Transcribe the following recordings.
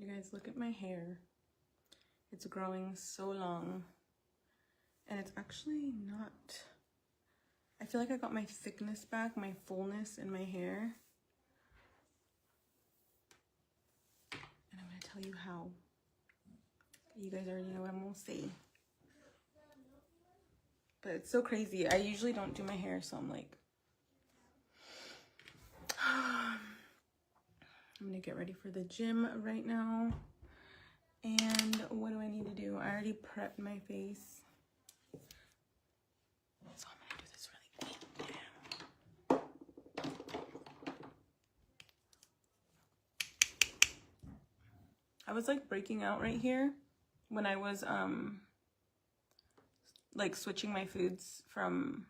You guys, look at my hair. It's growing so long. And it's actually not... I feel like I got my thickness back, my fullness in my hair. And I'm going to tell you how. You guys already know what I'm going to say. But it's so crazy. I usually don't do my hair, so I'm like... I'm going to get ready for the gym right now. And what do I need to do? I already prepped my face. So I'm going to do this really quick. I was like breaking out right here when I was like switching my foods from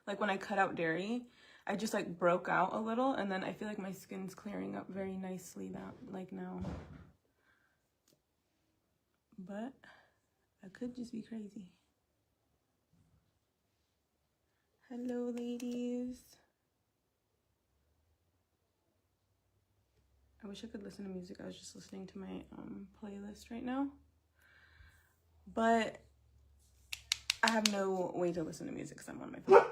like when I cut out dairy. I just like broke out a little, and then I feel like my skin's clearing up very nicely now. But I could just be crazy. Hello, ladies. I wish I could listen to music. I was just listening to my playlist right now. But I have no way to listen to music because I'm on my phone.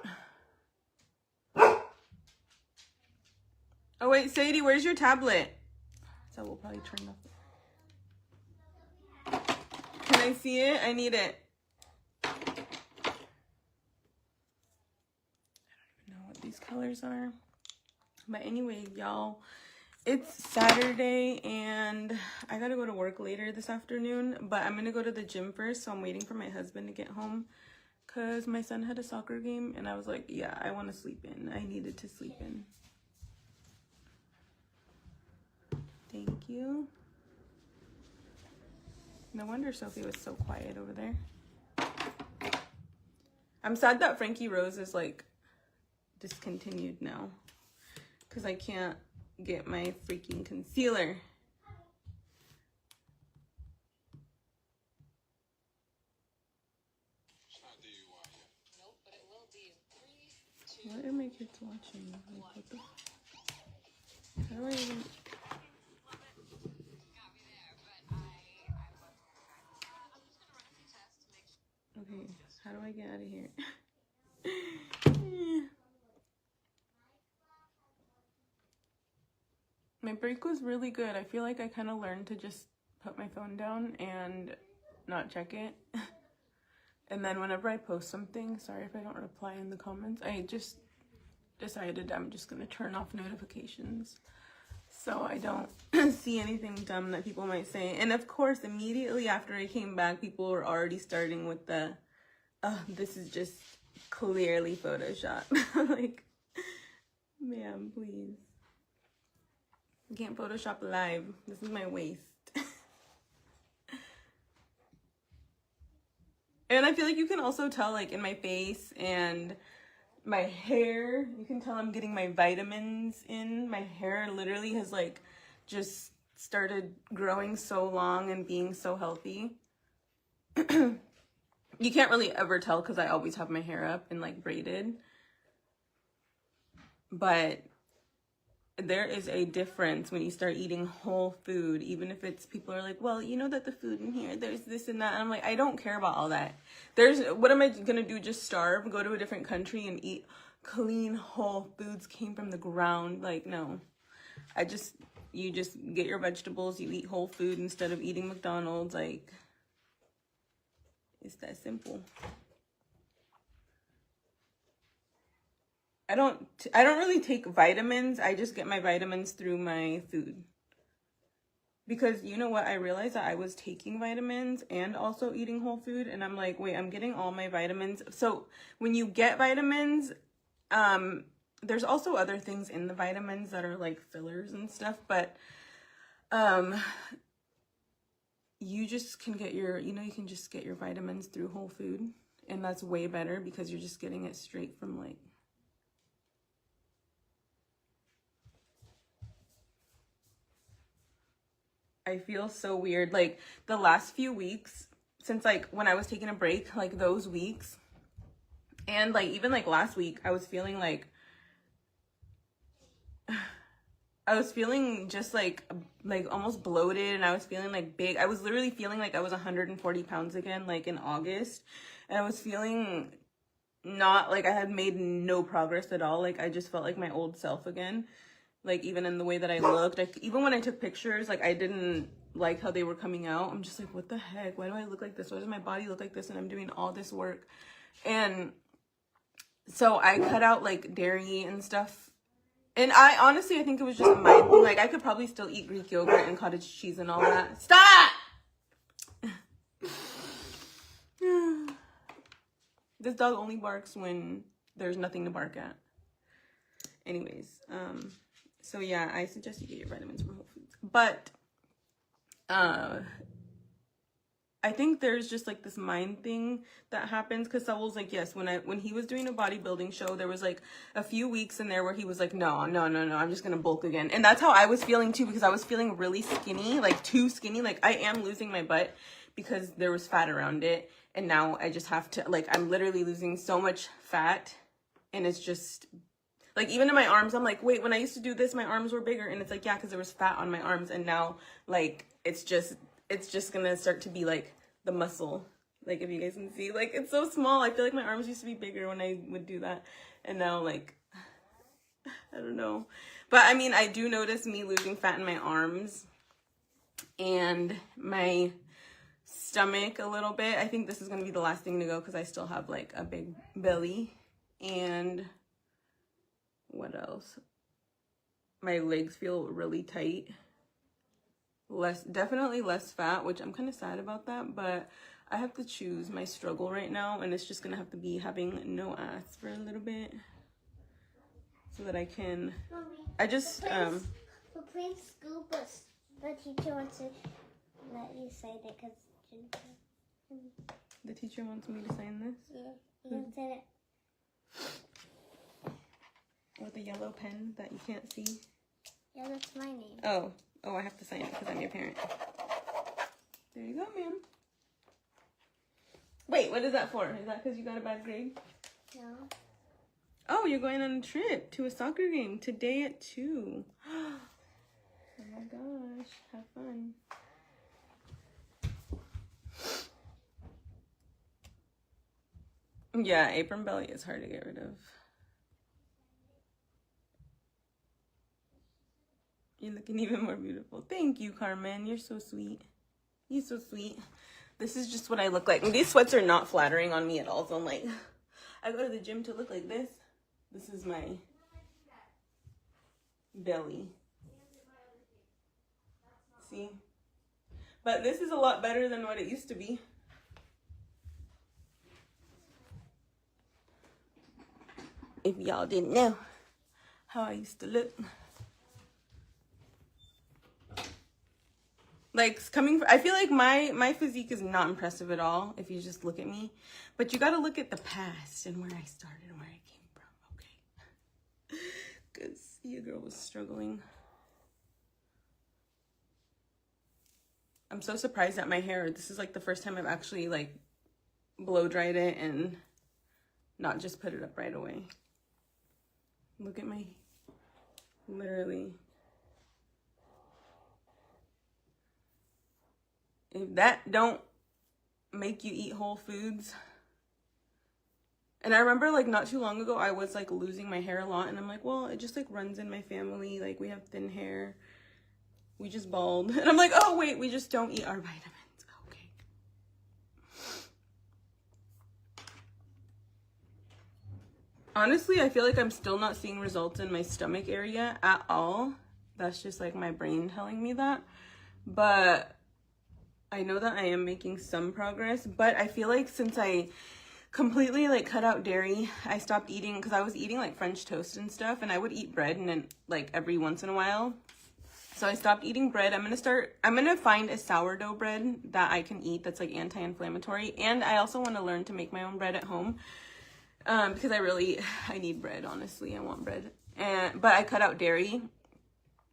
Oh wait, Sadie, where's your tablet? So we'll probably turn off. Can I see it? I need it. I don't even know what these colors are. But anyway, y'all, it's Saturday and I gotta go to work later this afternoon, but I'm gonna go to the gym first, so I'm waiting for my husband to get home because my son had a soccer game and I was like, yeah, I want to sleep in. I needed to sleep in. Thank you. No wonder Sophie was so quiet over there. I'm sad that Frankie Rose is like discontinued now because I can't get my freaking concealer. What are my kids watching? Like, what the... How do I even... Okay, how do I get out of here? My break was really good. I feel like I kind of learned to just put my phone down and not check it. And then whenever I post something, sorry if I don't reply in the comments, I just decided I'm just going to turn off notifications so I don't see anything dumb that people might say. And of course, immediately after I came back, people were already starting with the, this is just clearly Photoshop. Like, ma'am, please. I can't Photoshop live. This is my waist. And I feel like you can also tell, like, in my face and my hair, you can tell I'm getting my vitamins in. My hair literally has, like, just started growing so long and being so healthy. You can't really ever tell because I always have my hair up and, like, braided. But there is a difference when you start eating whole food, even if it's, people are like, well, you know that the food in here, there's this and that. And I'm like, I don't care about all that. What am I gonna do? Just starve, go to a different country and eat clean whole foods, came from the ground? Like, no. You just get your vegetables, you eat whole food instead of eating McDonald's. Like, it's that simple. I don't really take vitamins. I just get my vitamins through my food. Because you know what? I realized that I was taking vitamins and also eating whole food. And I'm like, wait, I'm getting all my vitamins. So when you get vitamins, there's also other things in the vitamins that are like fillers and stuff. But you just can get you can just get your vitamins through whole food. And that's way better because you're just getting it straight from like, I feel so weird. Like the last few weeks since like when I was taking a break, like those weeks and like even like last week, I was feeling like I was feeling just like almost bloated, and I was feeling like big. I was literally feeling like I was 140 pounds again, like in August. And I was feeling not like I had made no progress at all. Like I just felt like my old self again. Like even in the way that I looked, like even when I took pictures, like I didn't like how they were coming out. I'm just like, what the heck? Why do I look like this? Why does my body look like this? And I'm doing all this work. And so I cut out like dairy and stuff. And I honestly think it was just my thing. Like I could probably still eat Greek yogurt and cottage cheese and all that. Stop! This dog only barks when there's nothing to bark at. Anyways, so yeah, I suggest you get your vitamins from Whole Foods. But I think there's just like this mind thing that happens, because Saul's like, yes, when he was doing a bodybuilding show, there was like a few weeks in there where he was like, no, I'm just gonna bulk again. And that's how I was feeling too, because I was feeling really skinny, like too skinny. Like I am losing my butt because there was fat around it, and now I just have to, like, I'm literally losing so much fat, and it's just like, even in my arms, I'm like, wait, when I used to do this, my arms were bigger. And it's like, yeah, because there was fat on my arms, and now like it's just gonna start to be like the muscle. Like if you guys can see, like it's so small. I feel like my arms used to be bigger when I would do that, and now like I don't know. But I mean, I do notice me losing fat in my arms and my stomach a little bit. I think this is gonna be the last thing to go because I still have like a big belly. And what else? My legs feel really tight. Definitely less fat, which I'm kind of sad about that, but I have to choose my struggle right now, and it's just gonna have to be having no ass for a little bit so that I can. Mommy, I just we're playing school, but the teacher wants to let you say that because the teacher wants me to sign this. Yeah, you can say it with a yellow pen that you can't see. Yeah, that's my name. Oh, I have to sign it because I'm your parent. There you go, ma'am. Wait, what is that for? Is that because you got a bad grade? No. Oh, you're going on a trip to a soccer game today at 2. Oh my gosh, have fun. Yeah, apron belly is hard to get rid of. You're looking even more beautiful. Thank you, Carmen. You're so sweet. You're so sweet. This is just what I look like. And these sweats are not flattering on me at all. So I'm like, I go to the gym to look like this. This is my belly. See? But this is a lot better than what it used to be. If y'all didn't know how I used to look. Like I feel like my physique is not impressive at all if you just look at me, but you got to look at the past and where I started and where I came from, okay? Because your girl was struggling. I'm so surprised at my hair. This is like the first time I've actually like blow dried it and not just put it up right away. Look at my, literally. If that don't make you eat whole foods. And I remember like not too long ago, I was like losing my hair a lot, and I'm like, well, it just like runs in my family. Like we have thin hair. We just bald. And I'm like, oh wait, we just don't eat our vitamins. Okay. Honestly, I feel like I'm still not seeing results in my stomach area at all. That's just like my brain telling me that. But I know that I am making some progress, but I feel like since I completely like cut out dairy, I stopped eating, because I was eating like French toast and stuff, and I would eat bread and then like every once in a while. So I stopped eating bread. I'm gonna find a sourdough bread that I can eat that's like anti-inflammatory, and I also want to learn to make my own bread at home, because I need bread, honestly. I want bread. But I cut out dairy.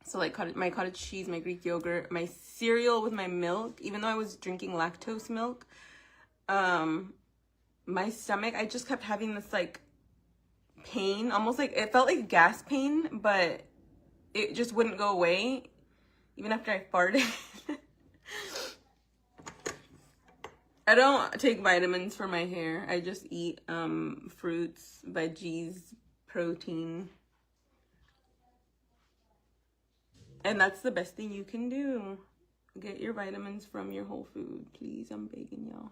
So like my cottage cheese, my Greek yogurt, my cereal with my milk, even though I was drinking lactose milk, my stomach, I just kept having this like pain, almost like, it felt like gas pain, but it just wouldn't go away, even after I farted. I don't take vitamins for my hair. I just eat fruits, veggies, protein. And that's the best thing you can do. Get your vitamins from your whole food, please. I'm begging y'all.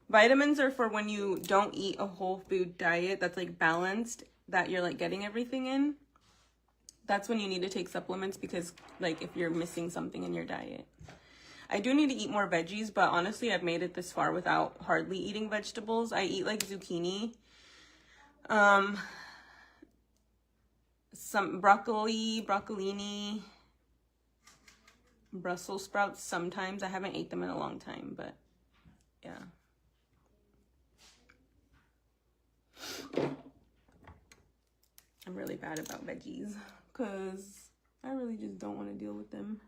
Vitamins are for when you don't eat a whole food diet that's like balanced, that you're like getting everything in. That's when you need to take supplements, because like if you're missing something in your diet. I do need to eat more veggies, but honestly, I've made it this far without hardly eating vegetables. I eat like zucchini, some broccolini, Brussels sprouts sometimes. I haven't ate them in a long time, but yeah. I'm really bad about veggies because I really just don't want to deal with them.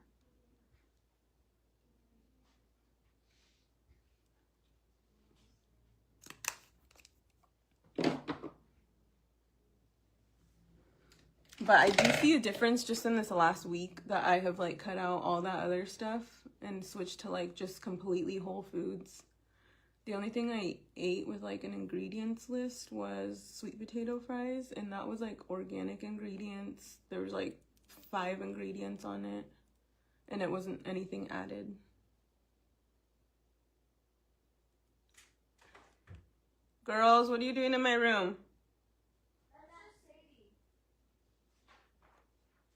But I do see a difference just in this last week that I have like cut out all that other stuff and switched to like just completely whole foods. The only thing I ate with like an ingredients list was sweet potato fries, and that was like organic ingredients. There was like 5 ingredients on it, and it wasn't anything added. Girls, what are you doing in my room?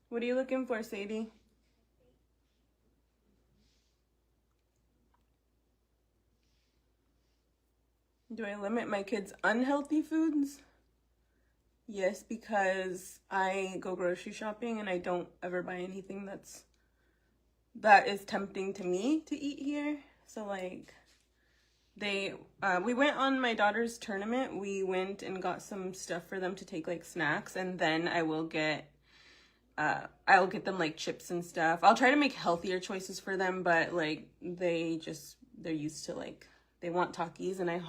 What are you looking for, Sadie? Do I limit my kids' unhealthy foods? Yes, because I go grocery shopping and I don't ever buy anything that is tempting to me to eat here. So like we went on my daughter's tournament. We went and got some stuff for them to take like snacks, and then I'll get them like chips and stuff. I'll try to make healthier choices for them, but like they're used to like, they want Takis, and I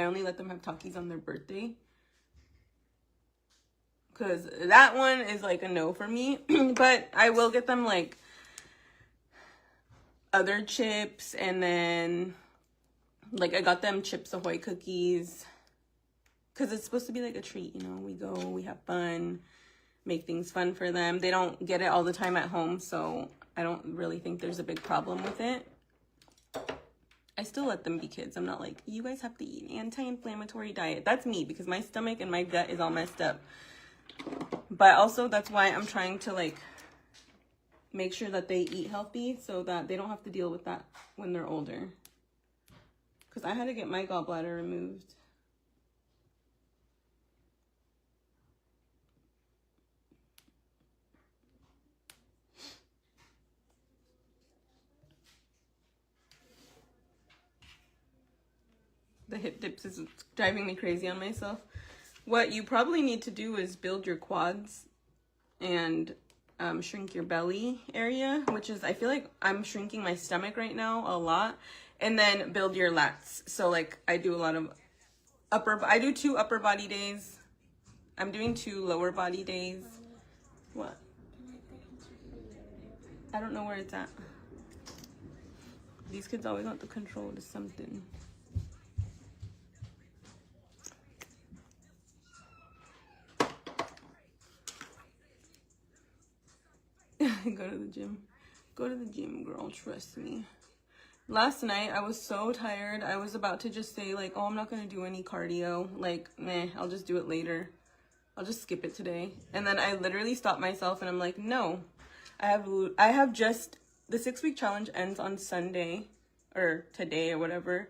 only let them have Takis on their birthday, because that one is like a no for me. But I will get them like other chips, and then like I got them Chips Ahoy cookies, because it's supposed to be like a treat, you know. We go, we have fun, make things fun for them. They don't get it all the time at home, so I don't really think there's a big problem with it. I still let them be kids. I'm not like, you guys have to eat an anti-inflammatory diet. That's me, because my stomach and my gut is all messed up. But also that's why I'm trying to like make sure that they eat healthy, so that they don't have to deal with that when they're older. Because I had to get my gallbladder removed. The hip dips is driving me crazy on myself. What you probably need to do is build your quads and shrink your belly area, which is, I feel like I'm shrinking my stomach right now a lot, and then build your lats. So like I do a lot of I do 2 upper body days. I'm doing 2 lower body days. What? I don't know where it's at. These kids always want the control to something. Go to the gym. Go to the gym, girl. Trust me. Last night, I was so tired. I was about to just say, like, oh, I'm not going to do any cardio. Like, meh, I'll just do it later. I'll just skip it today. And then I literally stopped myself, and I'm like, no. I have just, the 6-week challenge ends on Sunday, or today, or whatever.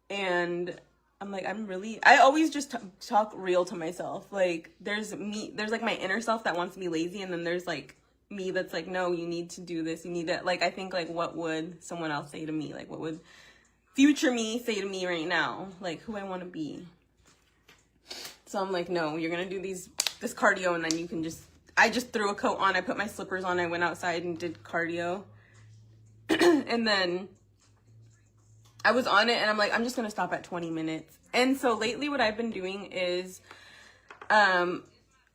And I'm like, I always just talk real to myself. Like, there's like my inner self that wants to be lazy, and then there's like me that's like, no, you need to do this. You need to, like, I think like, what would someone else say to me? Like, what would future me say to me right now? Like, who I want to be. So I'm like, no, you're going to do this cardio, and then you can I just threw a coat on. I put my slippers on. I went outside and did cardio. And then I was on it, and I'm like, I'm just going to stop at 20 minutes. And so lately what I've been doing is,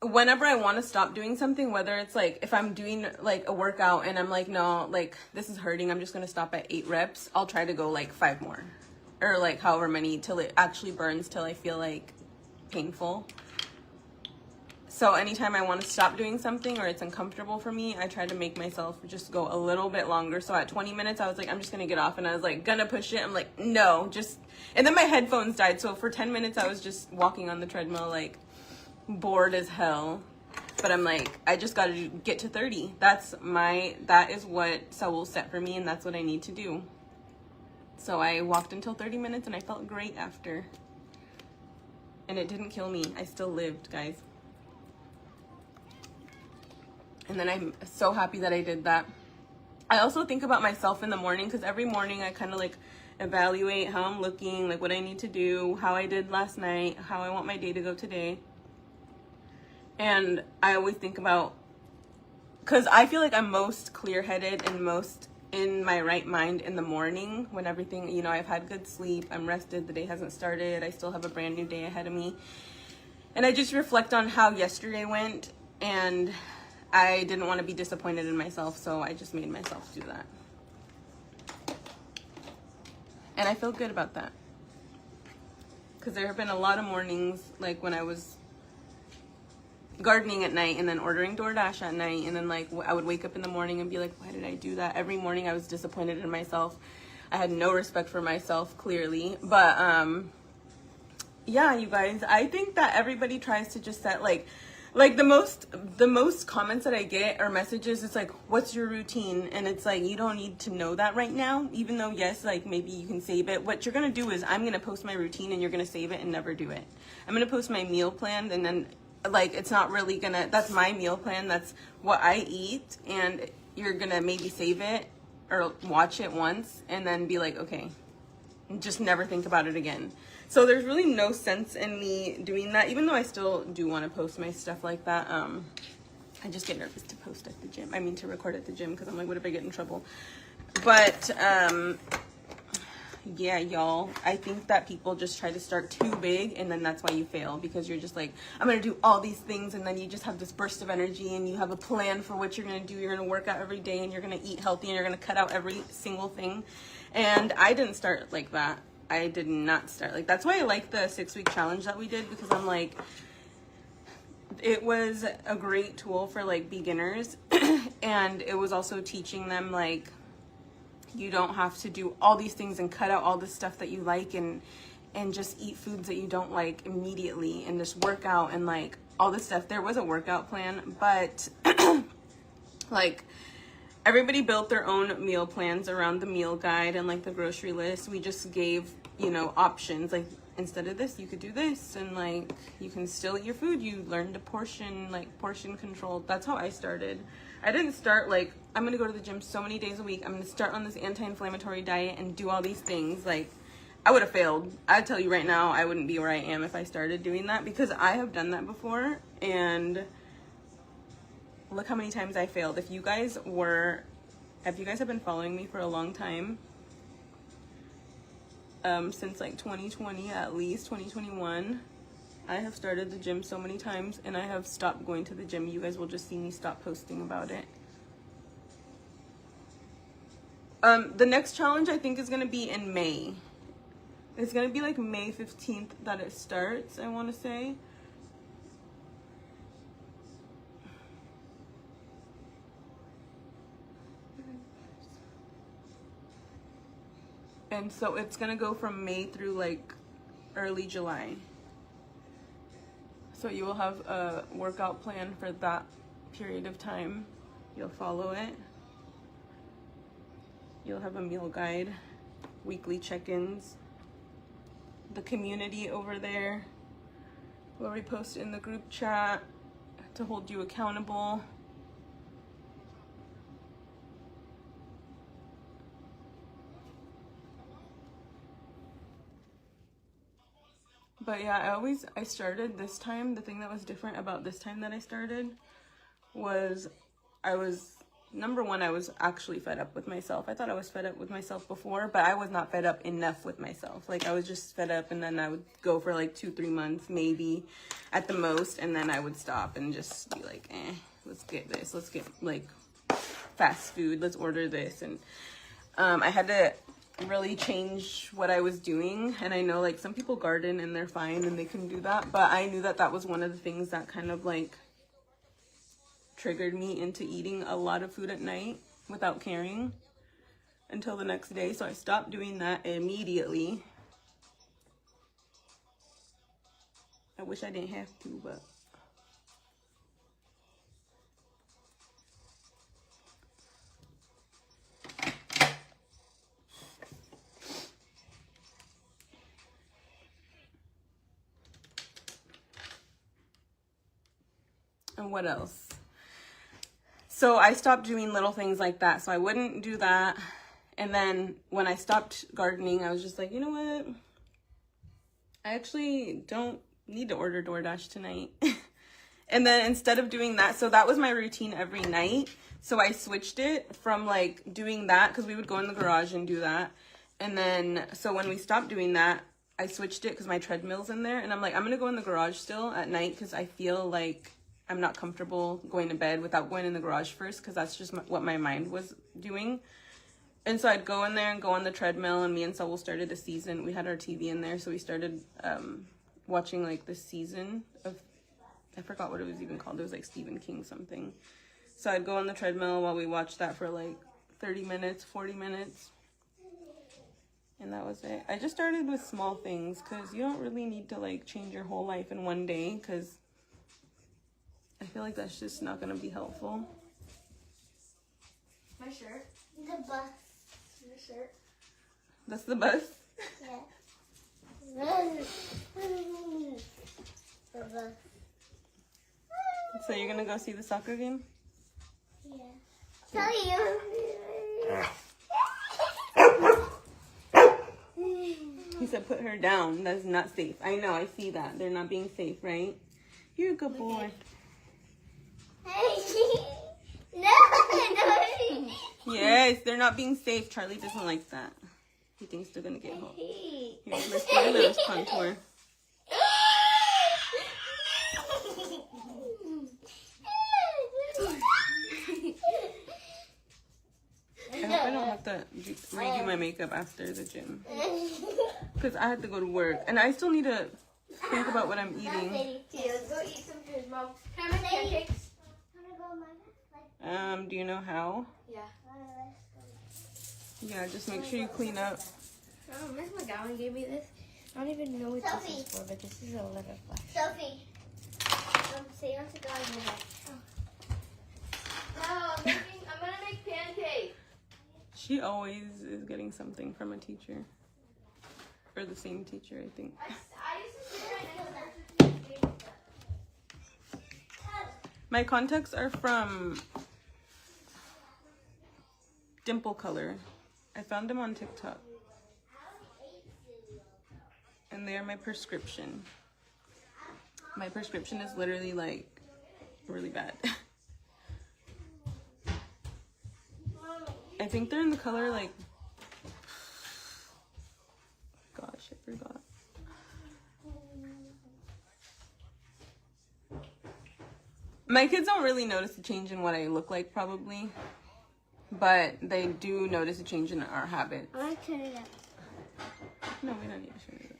whenever I want to stop doing something, whether it's like if I'm doing like a workout and I'm like, no, like this is hurting, I'm just gonna stop at 8 reps, I'll try to go like 5 more, or like however many till it actually burns, till I feel like painful. So anytime I want to stop doing something or it's uncomfortable for me, I try to make myself just go a little bit longer. So at 20 minutes, I was like, I'm just going to get off. And I was like, gonna push it. I'm like, no, just, and then my headphones died. So for 10 minutes, I was just walking on the treadmill, like bored as hell. But I'm like, I just got to get to 30. That is what Saul set for me. And that's what I need to do. So I walked until 30 minutes and I felt great after. And it didn't kill me. I still lived, guys. And then I'm so happy that I did that. I also think about myself in the morning, because every morning I kind of like evaluate how I'm looking, like what I need to do, how I did last night, how I want my day to go today. And I always think about, because I feel like I'm most clear-headed and most in my right mind in the morning when everything, you know, I've had good sleep, I'm rested, the day hasn't started, I still have a brand new day ahead of me. And I just reflect on how yesterday went, and I didn't want to be disappointed in myself, so I just made myself do that. And I feel good about that. Because there have been a lot of mornings, like when I was gardening at night and then ordering DoorDash at night, and then like I would wake up in the morning and be like, why did I do that? Every morning I was disappointed in myself. I had no respect for myself, clearly. But yeah, you guys, I think that everybody tries to just set like the most comments that I get or messages, it's like, what's your routine? And it's like, you don't need to know that right now, even though yes, like maybe you can save it. What you're gonna do is I'm gonna post my routine and you're gonna save it and never do it. I'm gonna post my meal plan, and then like it's not really gonna, that's my meal plan, that's what I eat, and you're gonna maybe save it or watch it once and then be like, okay, and just never think about it again. So there's really no sense in me doing that, even though I still do want to post my stuff like that. I just get nervous to post at the gym. I mean, to record at the gym, because I'm like, what if I get in trouble? But yeah, y'all, I think that people just try to start too big, and then that's why you fail, because you're just like, I'm going to do all these things, and then you just have this burst of energy, and you have a plan for what you're going to do. You're going to work out every day, and you're going to eat healthy, and you're going to cut out every single thing. And I didn't start like that. I did not start like, that's why I like the 6-week challenge that we did, because I'm like, it was a great tool for like beginners. And it was also teaching them like, you don't have to do all these things and cut out all the stuff that you like, and just eat foods that you don't like immediately, and just work out and like all this stuff. There was a workout plan, but like everybody built their own meal plans around the meal guide and like the grocery list. We just gave, you know, options, like instead of this you could do this, and like you can still eat your food. You learn to portion control. That's how I started. I didn't start like, I'm gonna go to the gym so many days a week, I'm gonna start on this anti-inflammatory diet and do all these things. Like, I would have failed. I tell you right now, I wouldn't be where I am if I started doing that, because I have done that before, and look how many times I failed. If you guys have been following me for a long time, since like 2020, at least 2021, I have started the gym so many times, and I have stopped going to the gym. You guys will just see me stop posting about it. The next challenge I think is going to be in May. It's going to be like May 15th that it starts, I want to say. And so it's going to go from May through like early July. So you will have a workout plan for that period of time. You'll follow it. You'll have a meal guide, weekly check-ins, the community over there where we post in the group chat to hold you accountable. But yeah, I started this time. The thing that was different about this time that I started was I was number one, I was actually fed up with myself. I thought I was fed up with myself before, but I was not fed up enough with myself. Like, I was just fed up, and then I would go for like 2-3 months, maybe at the most, and then I would stop and just be like, let's get this. Let's get like fast food. Let's order this. And I had to really change what I was doing. And I know like some people garden and they're fine and they can do that, but I knew that that was one of the things that kind of like triggered me into eating a lot of food at night without caring until the next day. So I stopped doing that immediately. I wish I didn't have to, but and what else? So I stopped doing little things like that. So I wouldn't do that. And then when I stopped gardening, I was just like, you know what? I actually don't need to order DoorDash tonight. And then instead of doing that, so that was my routine every night. So I switched it from like doing that, because we would go in the garage and do that. And then, so when we stopped doing that, I switched it because my treadmill's in there. And I'm like, I'm going to go in the garage still at night because I feel like I'm not comfortable going to bed without going in the garage first, because that's just what my mind was doing. And so I'd go in there and go on the treadmill, and me and Saul started a season. We had our TV in there, so we started watching like this season of, I forgot what it was even called. It was like Stephen King something. So I'd go on the treadmill while we watched that for like 30 minutes, 40 minutes. And that was it. I just started with small things, because you don't really need to like change your whole life in one day, because I feel like that's just not going to be helpful. My shirt. The bus. Your shirt. That's the bus? Yeah. The bus. So you're going to go see the soccer game? Yeah. Tell you. He said put her down. That's not safe. I know, I see that. They're not being safe, right? You're a good boy. No. Yes, they're not being safe. Charlie doesn't like that. He thinks they're going to get home. Here, let's do a little contour. I hope I don't have to redo my makeup after the gym, because I had to go to work, and I still need to think about what I'm eating. Let's go eat some food, Mom. Can I make pancakes? Do you know how? Yeah. Yeah, just make sure you clean up. Miss McGowan gave me this. I don't even know what this is for, but this is a letter flash. Sophie. Say on to God in the head. No, I'm gonna make pancakes. She always is getting something from a teacher. Or the same teacher, I think. I used to sit right next to her. My contacts are from Dimple Color. I found them on TikTok. And they are my prescription. My prescription is literally like really bad. I think they're in the color like, gosh, I forgot. My kids don't really notice a change in what I look like, probably, but they do notice a change in our habits. I want to turn it up. No, we don't need to turn it up.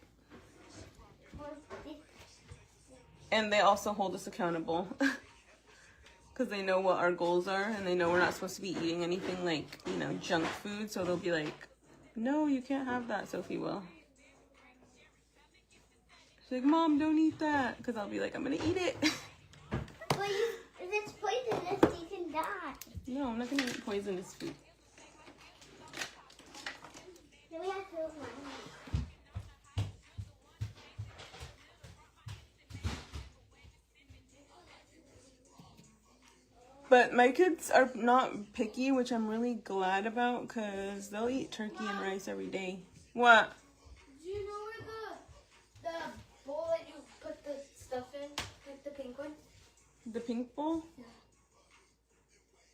And they also hold us accountable, because they know what our goals are, and they know we're not supposed to be eating anything like, you know, junk food. So they'll be like, no, you can't have that. Sophie will. She's like, Mom, don't eat that. Because I'll be like, I'm going to eat it. But if it's poisonous, you can die. No, I'm not going to eat poisonous food. Then we have to open my hand. But my kids are not picky, which I'm really glad about, because they'll eat turkey and rice every day. What? Do you know where the bowl that you put the stuff in, like the pink one? The pink bowl?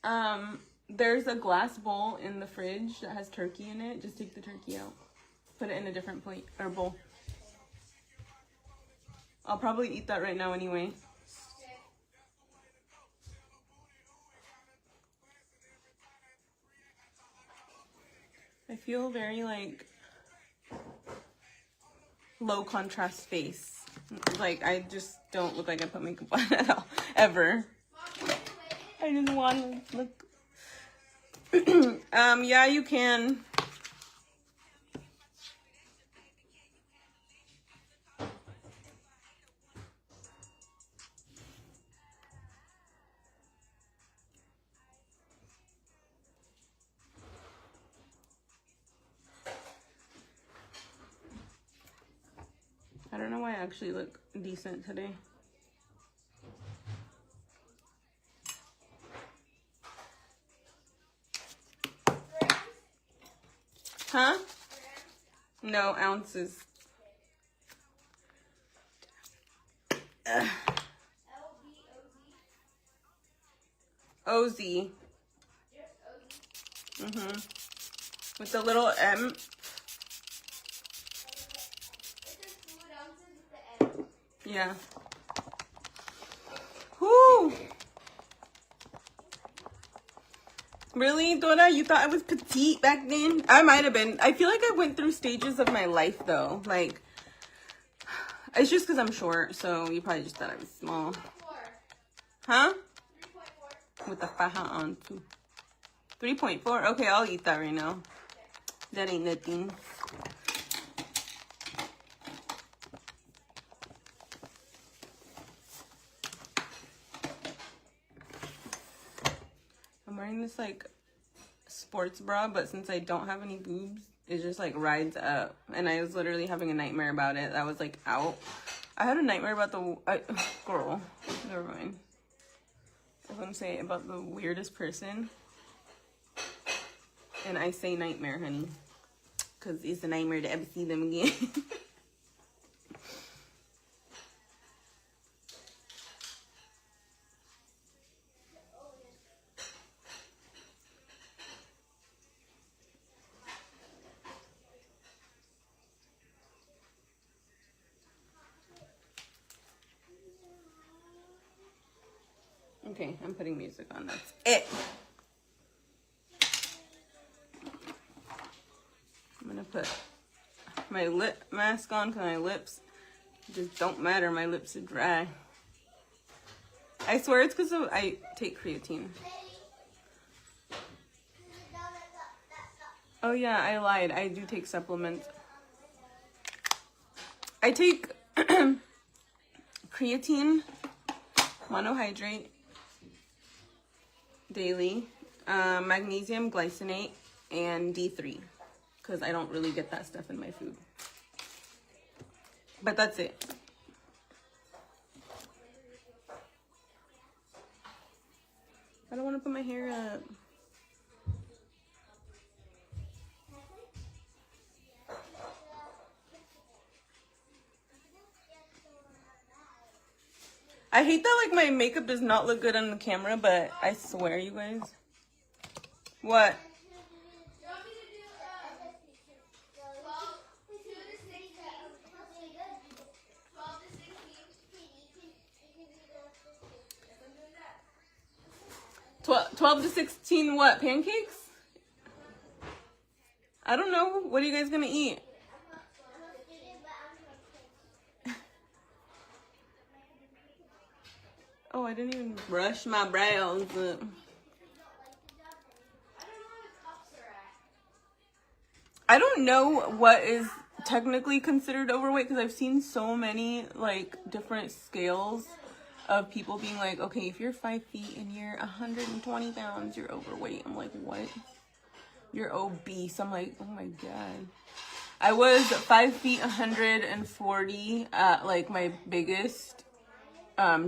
Yeah. There's a glass bowl in the fridge that has turkey in it. Just take the turkey out. Put it in a different plate or bowl. I'll probably eat that right now anyway. I feel very like low contrast face. Like I just don't look like I put makeup on at all, ever. I didn't want to look. Yeah, you can. I don't know why I actually look decent today. Huh? No, ounces. OZ. With the little M. Yeah. Whoo! Really, Dora? You thought I was petite back then? I might have been. I feel like I went through stages of my life, though. Like, it's just because I'm short, so you probably just thought I was small. Huh? 3.4. With the faja on, too. 3.4? Okay, I'll eat that right now. That ain't nothing. I'm wearing this, like, sports bra, but since I don't have any boobs, it just, like, rides up. And I was literally having a nightmare about it. That was, like, out. I had a nightmare about girl. Never mind. I was gonna say about the weirdest person. And I say nightmare, honey. Because it's a nightmare to ever see them again. Okay, I'm putting music on. That's it. I'm gonna put my lip mask on because my lips just don't matter. My lips are dry. I swear it's because I take creatine. Oh yeah, I lied. I do take supplements. I take creatine, monohydrate daily, magnesium glycinate, and D3. Because I don't really get that stuff in my food. But that's it. I don't want to put my hair up. I hate that, like, my makeup does not look good on the camera, but I swear, you guys. What? Well, 12 to 16 what? Pancakes? I don't know. What are you guys gonna eat? Oh, I didn't even brush my brows. I don't know what is technically considered overweight because I've seen so many, like, different scales of people being like, okay, if you're 5 feet and you're 120 pounds, you're overweight. I'm like, what? You're obese. I'm like, oh my God. I was 5 feet, 140 at, like, my biggest.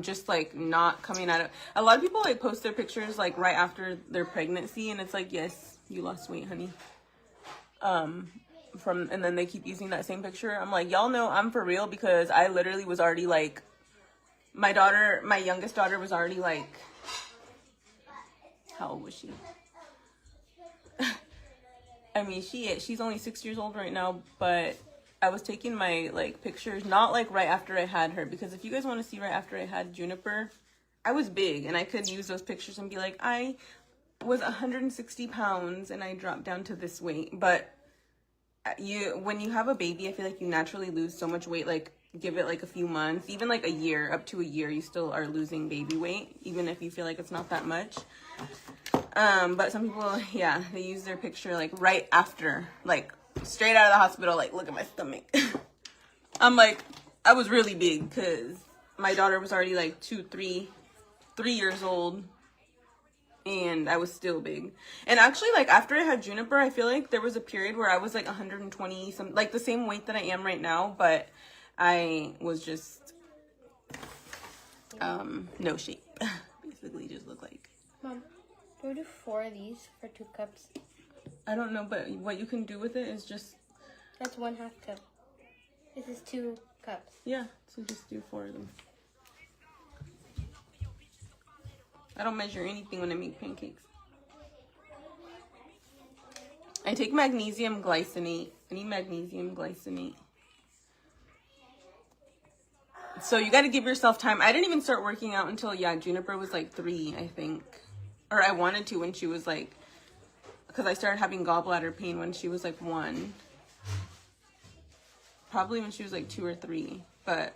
Just, like, not coming out of... A lot of people, like, post their pictures, like, right after their pregnancy, and it's like, yes, you lost weight, honey. And then they keep using that same picture. I'm like, y'all know I'm for real because I literally was already, like... My youngest daughter was already, like... How old was she? I mean, she's only 6 years old right now, but I was taking my, like, pictures, not, like, right after I had her, because if you guys want to see right after I had Juniper, I was big, and I could use those pictures and be like, I was 160 pounds, and I dropped down to this weight, but when you have a baby, I feel like you naturally lose so much weight, like, give it, like, a few months, even, like, a year, up to a year, you still are losing baby weight, even if you feel like it's not that much. But some people, yeah, they use their picture, like, right after, like, straight out of the hospital, like, look at my stomach. I'm like, I was really big, because my daughter was already, like, 3 years old, and I was still big. And actually, like, after I had Juniper, I feel like there was a period where I was, like, 120, like, the same weight that I am right now, but I was just, no shape. Basically, just look like. Mom, can we do 4 of these for 2 cups? I don't know, but what you can do with it is just... That's 1/2 cup. This is 2 cups. Yeah, so just do 4 of them. I don't measure anything when I make pancakes. I take magnesium glycinate. I need magnesium glycinate. So you got to give yourself time. I didn't even start working out until, yeah, Juniper was like 3, I think. Or I wanted to when she was like, because I started having gallbladder pain when she was like 1. Probably when she was like 2 or 3. But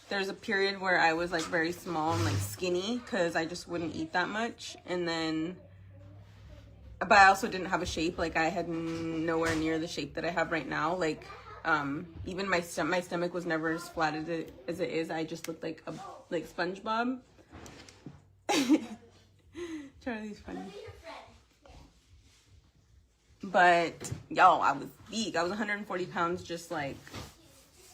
there's a period where I was like very small and like skinny because I just wouldn't eat that much. And then, but I also didn't have a shape. Like I had nowhere near the shape that I have right now. Like, even my stomach was never as flat as it is. I just looked like SpongeBob. Charlie's funny. But y'all, I was big. I was 140 pounds, just like,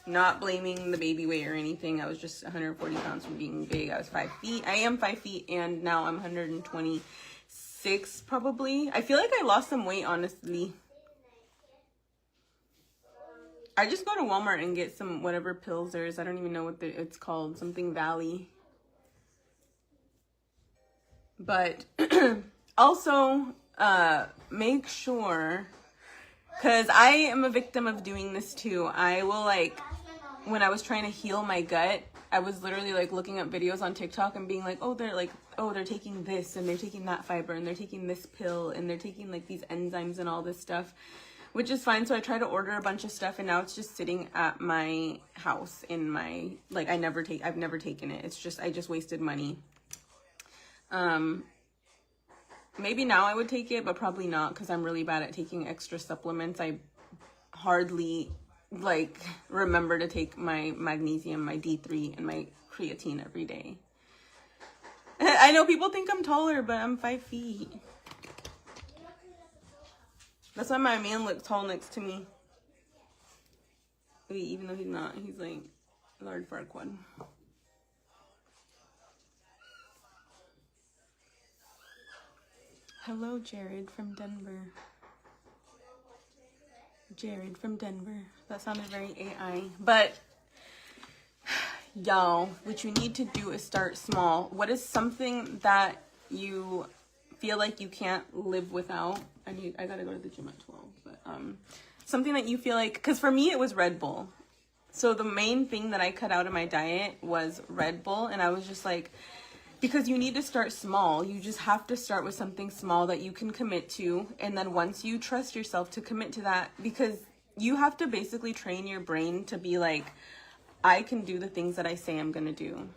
not blaming the baby weight or anything. I was just 140 pounds from being big. I was 5 feet. I am 5 feet, and now I'm 126 probably. I feel like I lost some weight, honestly. I just go to Walmart and get some whatever pills there is. I don't even know what it's called. Something Valley. But also, make sure, because I am a victim of doing this too. I will, like, when I was trying to heal my gut, I was literally like looking up videos on TikTok and being like, oh, they're taking this and they're taking that fiber and they're taking this pill and they're taking like these enzymes and all this stuff, which is fine. So I tried to order a bunch of stuff and now it's just sitting at my house in my, like, I've never taken it. It's just, I just wasted money. Maybe now I would take it, but probably not, because I'm really bad at taking extra supplements. I hardly, like, remember to take my magnesium, my D3, and my creatine every day. I know people think I'm taller, but I'm 5 feet. That's why my man looks tall next to me. Wait, even though he's not, he's like Lord Farquaad. Hello, Jared from Denver. Jared from Denver. That sounded very AI. But, y'all, what you need to do is start small. What is something that you feel like you can't live without? I gotta go to the gym at 12. But, something that you feel like, because for me, it was Red Bull. So the main thing that I cut out of my diet was Red Bull. And I was just like, because you need to start small. You just have to start with something small that you can commit to. And then once you trust yourself to commit to that, because you have to basically train your brain to be like, I can do the things that I say I'm going to do.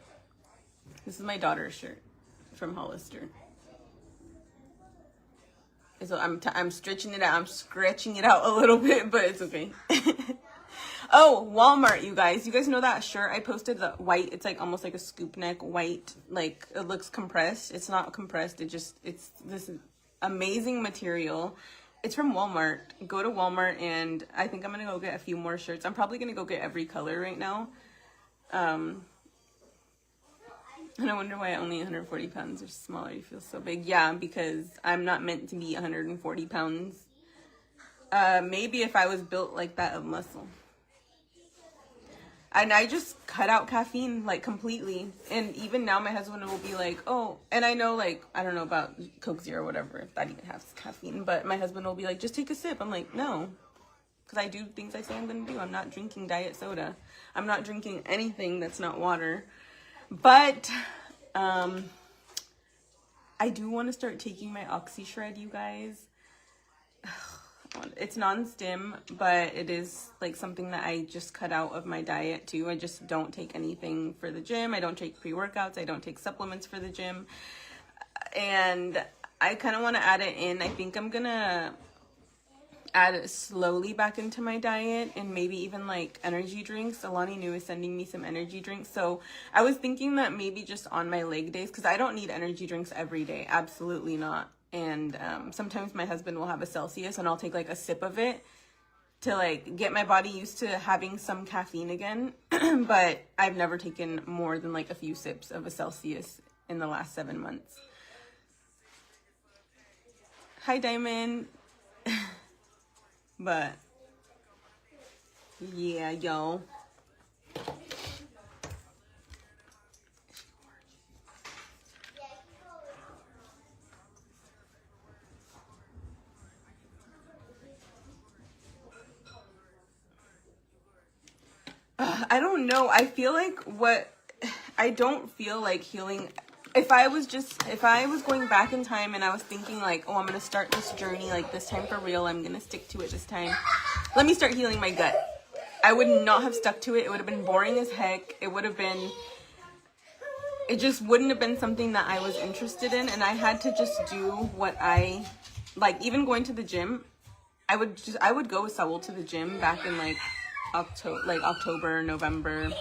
This is my daughter's shirt from Hollister. So I'm stretching it out. I'm scratching it out a little bit, but it's okay. Oh, Walmart, you guys. You guys know that shirt I posted, the white, it's like almost like a scoop neck white, like it looks compressed. It's not compressed. It's this amazing material. It's from Walmart. Go to Walmart, and I think I'm going to go get a few more shirts. I'm probably going to go get every color right now. And I wonder why only 140 pounds or smaller. You feel so big. Yeah, because I'm not meant to be 140 pounds. Maybe if I was built like that of muscle. And I just cut out caffeine, like, completely. And even now my husband will be like, oh, and I know, like, I don't know about Coke Zero or whatever, if that even has caffeine, but my husband will be like, just take a sip. I'm like, no, because I do things I say I'm going to do. I'm not drinking diet soda. I'm not drinking anything that's not water. But I do want to start taking my Oxy Shred, you guys. It's non-stim, but it is like something that I just cut out of my diet too. I just don't take anything for the gym. I don't take pre-workouts. I don't take supplements for the gym. And I kind of want to add it in. I think I'm going to add it slowly back into my diet, and maybe even like energy drinks. Alani New is sending me some energy drinks. So I was thinking that maybe just on my leg days, because I don't need energy drinks every day. Absolutely not. And sometimes my husband will have a Celsius and I'll take like a sip of it to like get my body used to having some caffeine again. But I've never taken more than like a few sips of a Celsius in the last 7 months. Hi, Diamond. But yeah, yo. I don't know. I feel like I don't feel like healing. If I was going back in time and I was thinking like, oh, I'm going to start this journey like this time for real. I'm going to stick to it this time. Let me start healing my gut. I would not have stuck to it. It would have been boring as heck. It just wouldn't have been something that I was interested in. And I had to just do what I like. Even going to the gym, I would go with Saul to the gym back in like October, November,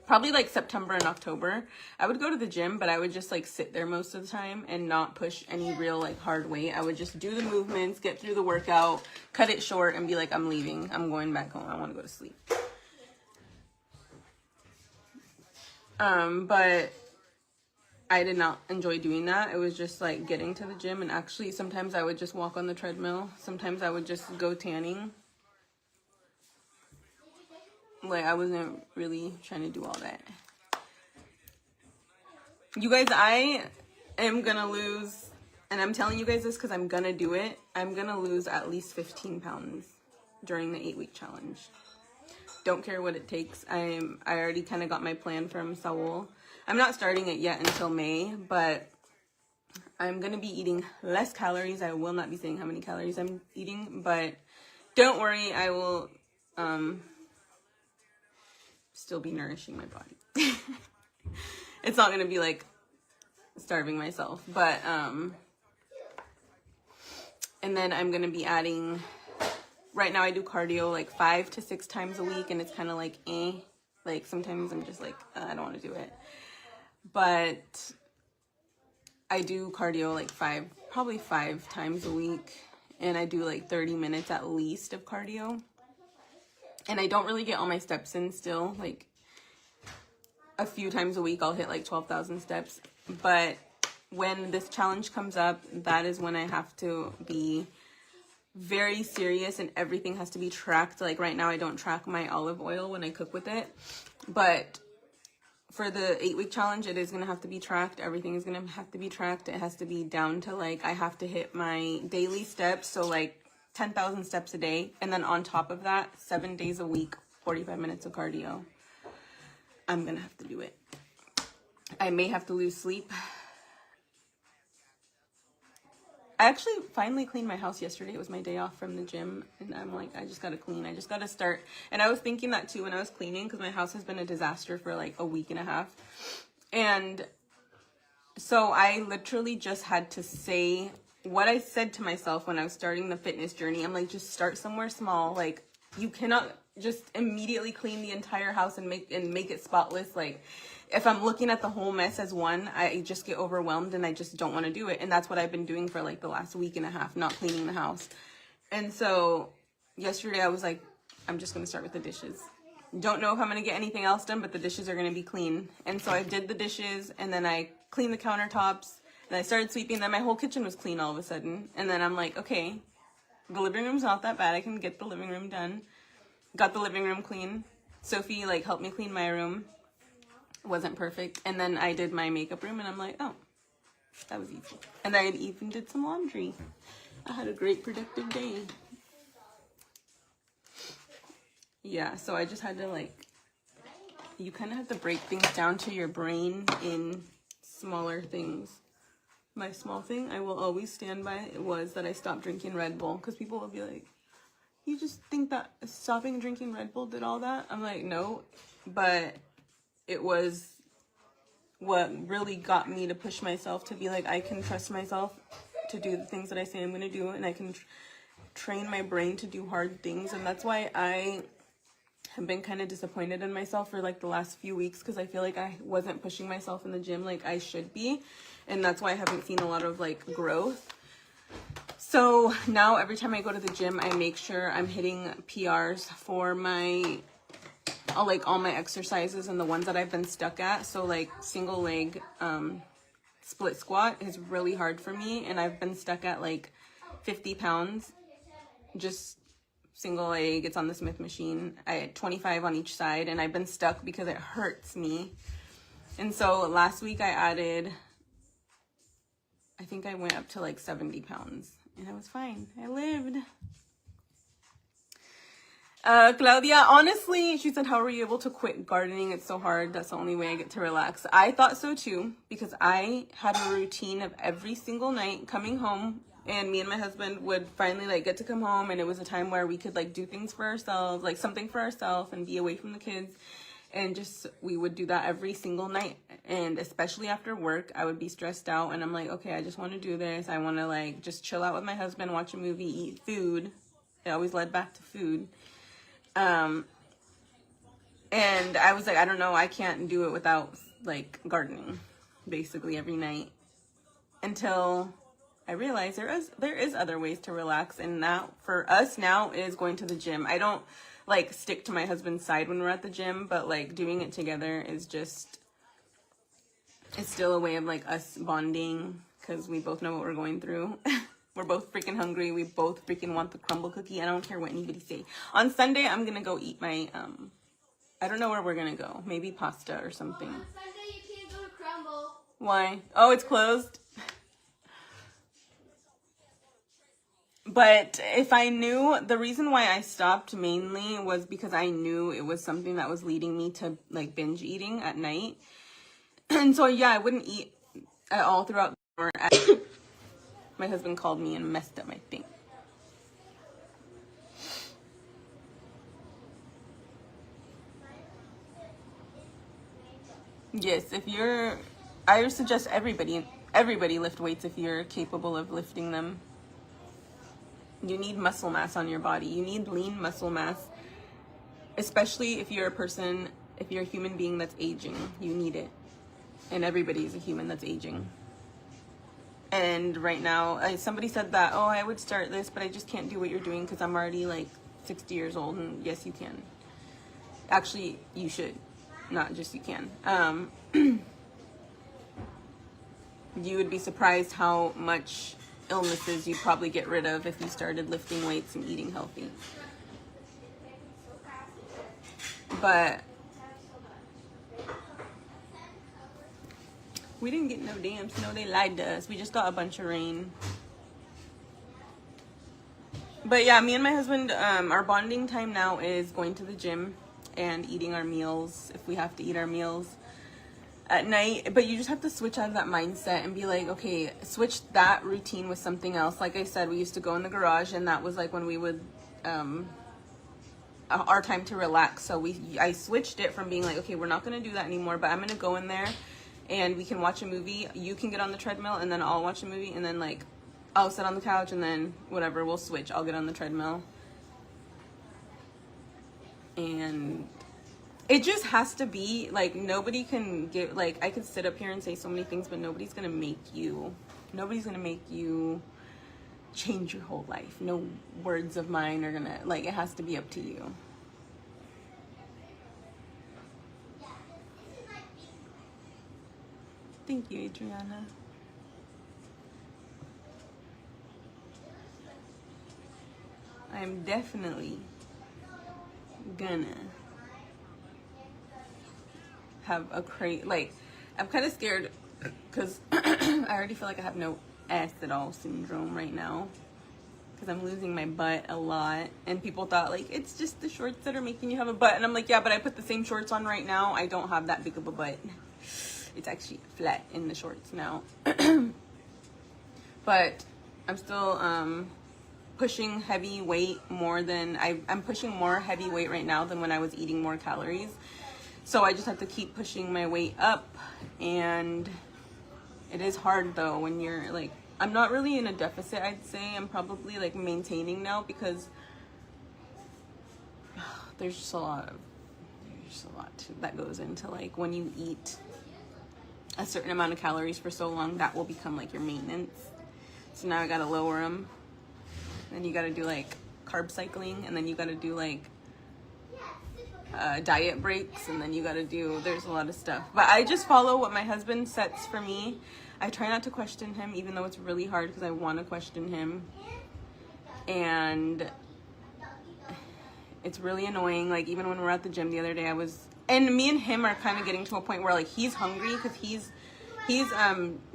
probably like September and October. I would go to the gym, but I would just like sit there most of the time and not push any real like hard weight. I would just do the movements, get through the workout, cut it short, and be like, I'm leaving. I'm going back home. I want to go to sleep. But I did not enjoy doing that. It was just like getting to the gym, and actually sometimes I would just walk on the treadmill. Sometimes I would just go tanning. Like, I wasn't really trying to do all that. You guys, I am gonna lose, and I'm telling you guys this because I'm gonna do it. I'm gonna lose at least 15 pounds during the 8-week challenge. Don't care what it takes. I already kind of got my plan from Saul. I'm not starting it yet until May, but I'm gonna be eating less calories. I will not be saying how many calories I'm eating, but don't worry, I will still be nourishing my body. It's not gonna be like starving myself, but and then I'm gonna be adding, right now I do cardio like 5 to 6 times a week, and it's kind of like like sometimes I'm just like I don't want to do it, but I do cardio like probably 5 times a week, and I do like 30 minutes at least of cardio. And I don't really get all my steps in still. Like, a few times a week, I'll hit like 12,000 steps. But when this challenge comes up, that is when I have to be very serious, and everything has to be tracked. Like, right now, I don't track my olive oil when I cook with it. But for the 8-week challenge, it is going to have to be tracked. Everything is going to have to be tracked. It has to be down to, like, I have to hit my daily steps. So, like, 10,000 steps a day, and then on top of that, 7 days a week, 45 minutes of cardio. I'm gonna have to do it. I may have to lose sleep. I actually finally cleaned my house yesterday. It was my day off from the gym, and I'm like, I just gotta clean. I just gotta start. And I was thinking that too when I was cleaning, because my house has been a disaster for like a week and a half. And so I literally just had to say what I said to myself when I was starting the fitness journey. I'm like, just start somewhere small. Like, you cannot just immediately clean the entire house and make it spotless. Like, if I'm looking at the whole mess as one, I just get overwhelmed and I just don't want to do it. And that's what I've been doing for like the last week and a half, not cleaning the house. And so yesterday I was like, I'm just going to start with the dishes. Don't know if I'm going to get anything else done, but the dishes are going to be clean. And so I did the dishes, and then I cleaned the countertops. And I started sweeping, then my whole kitchen was clean all of a sudden. And then I'm like, okay, the living room's not that bad. I can get the living room done. Got the living room clean. Sophie like helped me clean my room. It wasn't perfect. And then I did my makeup room and I'm like, oh, that was easy. And I even did some laundry. I had a great productive day. Yeah, so I just had to like, you kind of have to break things down to your brain in smaller things. My small thing I will always stand by was that I stopped drinking Red Bull, because people will be like, you just think that stopping drinking Red Bull did all that? I'm like, no, but it was what really got me to push myself to be like, I can trust myself to do the things that I say I'm going to do, and I can train my brain to do hard things. And that's why I have been kind of disappointed in myself for like the last few weeks, because I feel like I wasn't pushing myself in the gym like I should be, and that's why I haven't seen a lot of like growth. So now every time I go to the gym, I make sure I'm hitting PRs for my like all my exercises and the ones that I've been stuck at. So like single leg split squat is really hard for me, and I've been stuck at like 50 pounds, just single leg. It's on the Smith machine. I had 25 on each side, and I've been stuck because it hurts me. And so last week I added, I think I went up to like 70 pounds, and I was fine. I lived. Claudia, honestly, she said, how were you able to quit gardening? It's so hard. That's the only way I get to relax. I thought so too, because I had a routine of every single night coming home, and me and my husband would finally like get to come home, and it was a time where we could like do things for ourselves, like something for ourselves, and be away from the kids. And just, we would do that every single night. And especially after work, I would be stressed out, and I'm like, okay, I just want to do this. I want to like just chill out with my husband, watch a movie, eat food. It always led back to food. And I was like, I don't know, I can't do it without like gardening basically every night, until I realized there is other ways to relax. And that for us now is going to the gym. I don't like stick to my husband's side when we're at the gym, but like doing it together is just, it's still a way of like us bonding, because we both know what we're going through. We're both freaking hungry. We both freaking want the crumble cookie. I don't care what anybody say. On Sunday, I'm going to go eat my, I don't know where we're going to go. Maybe pasta or something. On Sunday, you can't go to Crumble. Why? Oh, it's closed? But if I knew, the reason why I stopped mainly was because I knew it was something that was leading me to like binge eating at night. And so, yeah, I wouldn't eat at all throughout the summer. My husband called me and messed up my thing. Yes, if you're, I would suggest everybody lift weights if you're capable of lifting them. You need muscle mass on your body. You need lean muscle mass, especially if you're a person, if you're a human being that's aging. You need it. And everybody is a human that's aging. And right now, somebody said that, oh, I would start this, but I just can't do what you're doing because I'm already like 60 years old. And yes, you can. Actually, you should. Not just you can. You would be surprised how much illnesses you'd probably get rid of if you started lifting weights and eating healthy. But we didn't get no damn snow. They lied to us. We just got a bunch of rain. But yeah, me and my husband, our bonding time now is going to the gym and eating our meals if we have to eat our meals at night. But you just have to switch out of that mindset and be like, okay, switch that routine with something else. Like I said, we used to go in the garage, and that was like when we would our time to relax. So I switched it from being like, okay, we're not going to do that anymore, but I'm going to go in there and we can watch a movie. You can get on the treadmill, and then I'll watch a movie, and then like I'll sit on the couch, and then whatever, we'll switch. I'll get on the treadmill. And it just has to be like, nobody can get, like, I could sit up here and say so many things, but nobody's going to make you change your whole life. No words of mine are going to, like, it has to be up to you. Thank you, Adriana. I'm definitely gonna have a like, I'm kind of scared because I already feel like I have no ass at all syndrome right now because I'm losing my butt a lot, and people thought like it's just the shorts that are making you have a butt, and I'm like, yeah, but I put the same shorts on right now. I don't have that big of a butt. It's actually flat in the shorts now. But I'm still pushing heavy weight more than I'm pushing more heavy weight right now than when I was eating more calories. So I just have to keep pushing my weight up, and it is hard though when you're like, I'm not really in a deficit, I'd say. I'm probably like maintaining now because there's just a lot that goes into like when you eat a certain amount of calories for so long, that will become like your maintenance. So now I gotta lower them. Then you gotta do like carb cycling, and then you gotta do like diet breaks, and then you gotta do, there's a lot of stuff. But I just follow what my husband sets for me. I try not to question him, even though it's really hard because I want to question him. And it's really annoying. Like even when we were at the gym the other day, and me and him are kind of getting to a point where like he's hungry because he's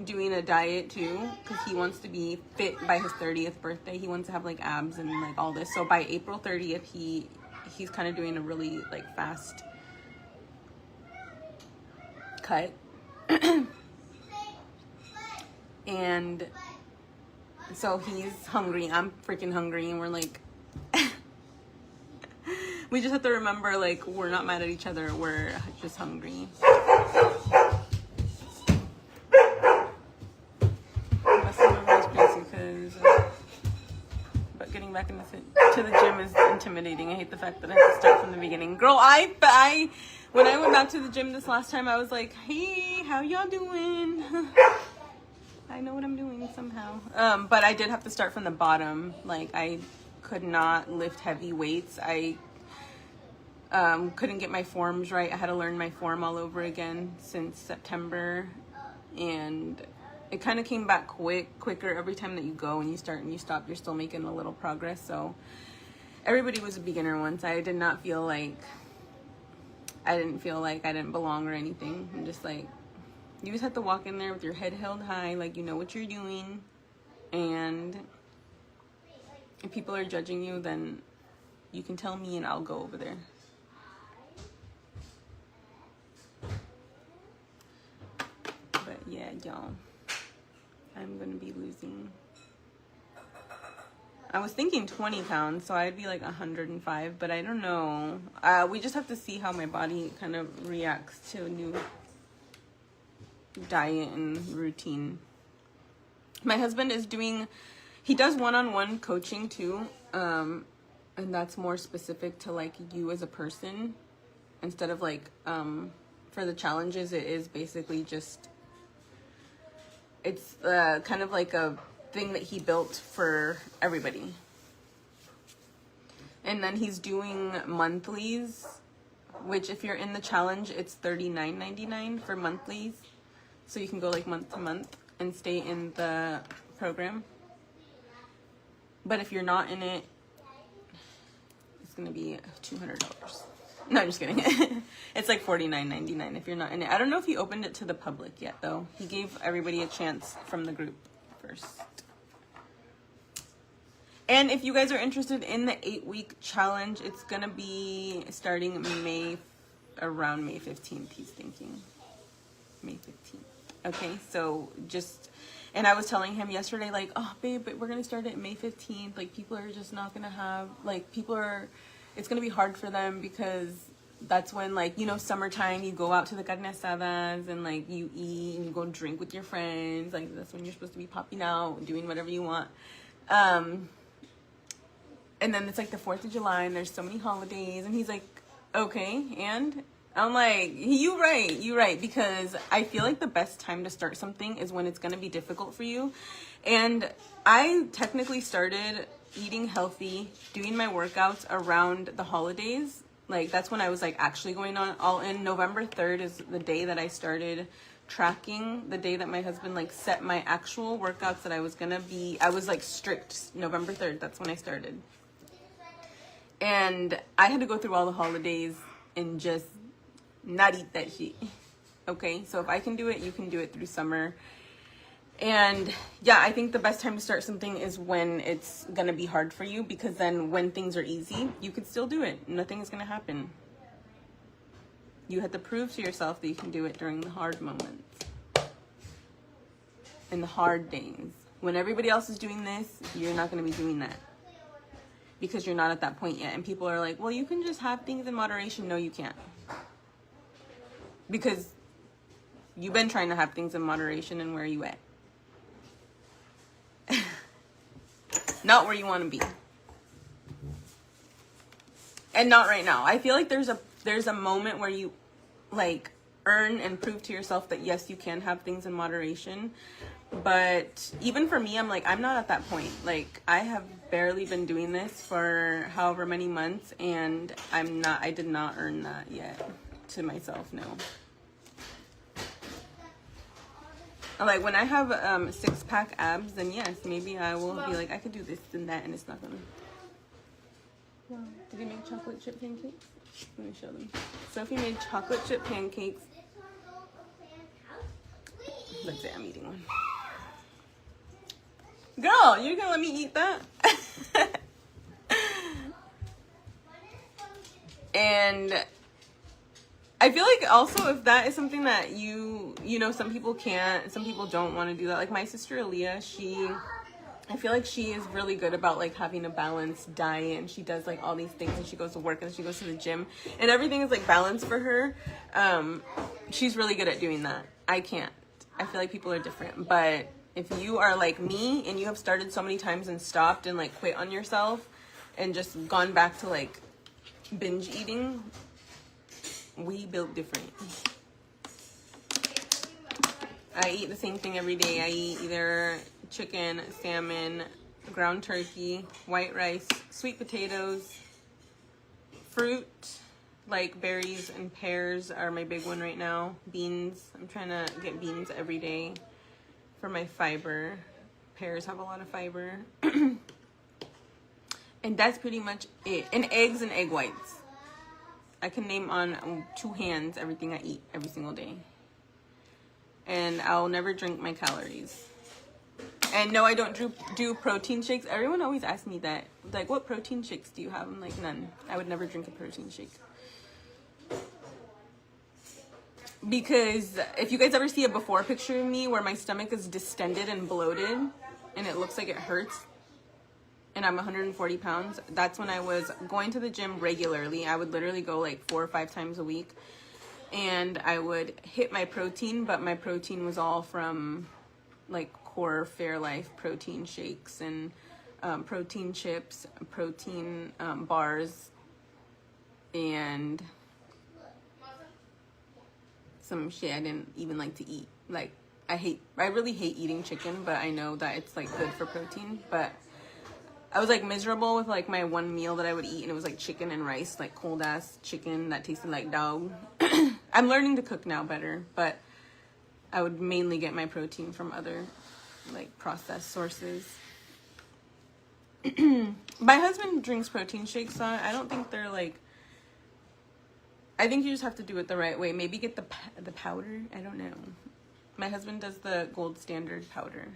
doing a diet too, because he wants to be fit by his 30th birthday. He wants to have like abs and like all this. So by April 30th, he's kind of doing a really like fast cut. And so he's hungry, I'm freaking hungry, and we're like we just have to remember, like, we're not mad at each other, we're just hungry. But getting back into to the gym is intimidating. I hate the fact that I have to start from the beginning. Girl, I when I went back to the gym this last time, I was like, hey, how y'all doing? I know what I'm doing somehow. But I did have to start from the bottom. Like, I could not lift heavy weights. I couldn't get my forms right. I had to learn my form all over again since September. And it kind of came back quicker every time that you go and you start and you stop. You're still making a little progress. So everybody was a beginner once. I did not feel like I didn't belong or anything. I'm just like, you just have to walk in there with your head held high, like you know what you're doing. And if people are judging you, then you can tell me and I'll go over there. But yeah, y'all, I'm gonna be losing, I was thinking 20 pounds, so I'd be like 105, but I don't know. We just have to see how my body kind of reacts to a new diet and routine. My husband is he does one-on-one coaching too, and that's more specific to like you as a person, instead of like for the challenges. It is basically just, it's kind of like a thing that he built for everybody. And then he's doing monthlies, which if you're in the challenge, it's $39.99 for monthlies. So you can go like month to month and stay in the program. But if you're not in it, it's gonna be $200. No, I'm just kidding. It's like $49.99 if you're not in it. I don't know if he opened it to the public yet though. He gave everybody a chance from the group first. And if you guys are interested in the 8-week challenge, it's gonna be starting around May 15th, he's thinking. May 15th. Okay, so and I was telling him yesterday, like, oh, babe, but we're going to start it May 15th. Like, people are just not going to have, like, it's going to be hard for them because that's when, like, you know, summertime, you go out to the carne asadas and, like, you eat and you go drink with your friends. Like, that's when you're supposed to be popping out and doing whatever you want. And then it's, like, the 4th of July and there's so many holidays. And he's like, okay, and I'm like, you right, because I feel like the best time to start something is when it's going to be difficult for you. And I technically started eating healthy, doing my workouts around the holidays. Like, that's when I was, like, actually going on all in. November 3rd is the day that I started tracking, the day that my husband, like, set my actual workouts that I was like, strict. November 3rd, that's when I started. And I had to go through all the holidays and just not eat that shit. Okay, so if I can do it, you can do it through summer. And yeah, I think the best time to start something is when it's gonna be hard for you, because then when things are easy, you can still do it. Nothing is gonna happen. You have to prove to yourself that you can do it during the hard moments. In the hard days. When everybody else is doing this, you're not gonna be doing that. Because you're not at that point yet. And people are like, well, you can just have things in moderation. No, you can't. Because you've been trying to have things in moderation, and where are you at? Not where you want to be. And not right now. I feel like there's a moment where you like earn and prove to yourself that yes, you can have things in moderation. But even for me, I'm like, I'm not at that point. Like, I have barely been doing this for however many months, and I did not earn that yet to myself, no. Like, when I have 6-pack abs, then yes, maybe I will be like, I could do this and that, and it's not gonna. Wow. Did you make chocolate chip pancakes? Let me show them. Sophie made chocolate chip pancakes. Let's say I'm eating one. Girl, you're gonna let me eat that? And I feel like also if that is something that you know, some people can't, some people don't want to do that. Like my sister Aaliyah, I feel like she is really good about like having a balanced diet, and she does like all these things, and she goes to work and she goes to the gym, and everything is like balanced for her. She's really good at doing that. I can't. I feel like people are different, but if you are like me and you have started so many times and stopped and like quit on yourself and just gone back to like binge eating, we built different. I eat the same thing every day. I eat either chicken, salmon, ground turkey, white rice, sweet potatoes, fruit, like berries and pears are my big one right now. Beans. I'm trying to get beans every day for my fiber. Pears have a lot of fiber. And that's pretty much it. And eggs and egg whites. I can name on 2 hands everything I eat every single day. And I'll never drink my calories. And no, I don't do protein shakes. Everyone always asks me that. Like, what protein shakes do you have? I'm like, none. I would never drink a protein shake. Because if you guys ever see a before picture of me where my stomach is distended and bloated and it looks like it hurts, and I'm 140 pounds, that's when I was going to the gym regularly. I would literally go like 4 or 5 times a week, and I would hit my protein, but my protein was all from like Core Fairlife protein shakes and protein chips, protein bars, and some shit I didn't even like to eat. Like, I really hate eating chicken, but I know that it's like good for protein. But I was like miserable with like my one meal that I would eat, and it was like chicken and rice, like cold ass chicken that tasted like dog. I'm learning to cook now better, but I would mainly get my protein from other like processed sources. My husband drinks protein shakes, so I don't think they're like, I think you just have to do it the right way. Maybe get the powder. I don't know. My husband does the gold standard powder.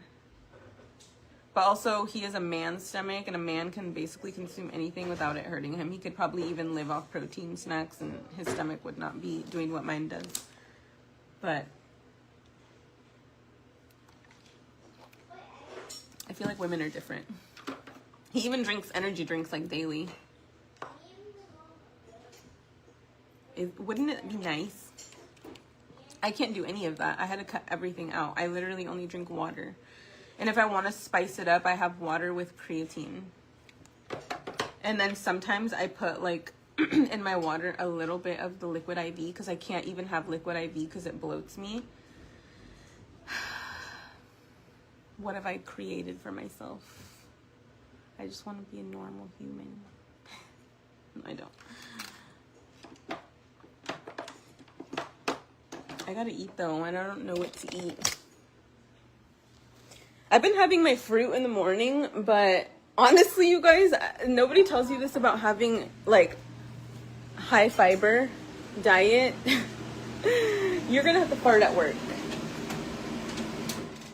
But also, he has a man's stomach, and a man can basically consume anything without it hurting him. He could probably even live off protein snacks, and his stomach would not be doing what mine does. But I feel like women are different. He even drinks energy drinks like daily. Wouldn't it be nice? I can't do any of that. I had to cut everything out. I literally only drink water. And if I want to spice it up, I have water with creatine. And then sometimes I put like in my water a little bit of the liquid IV, because I can't even have liquid IV because it bloats me. What have I created for myself? I just want to be a normal human. No, I don't. I gotta eat though, and I don't know what to eat. I've been having my fruit in the morning, but honestly, you guys, nobody tells you this about having like high fiber diet. You're gonna have to fart at work.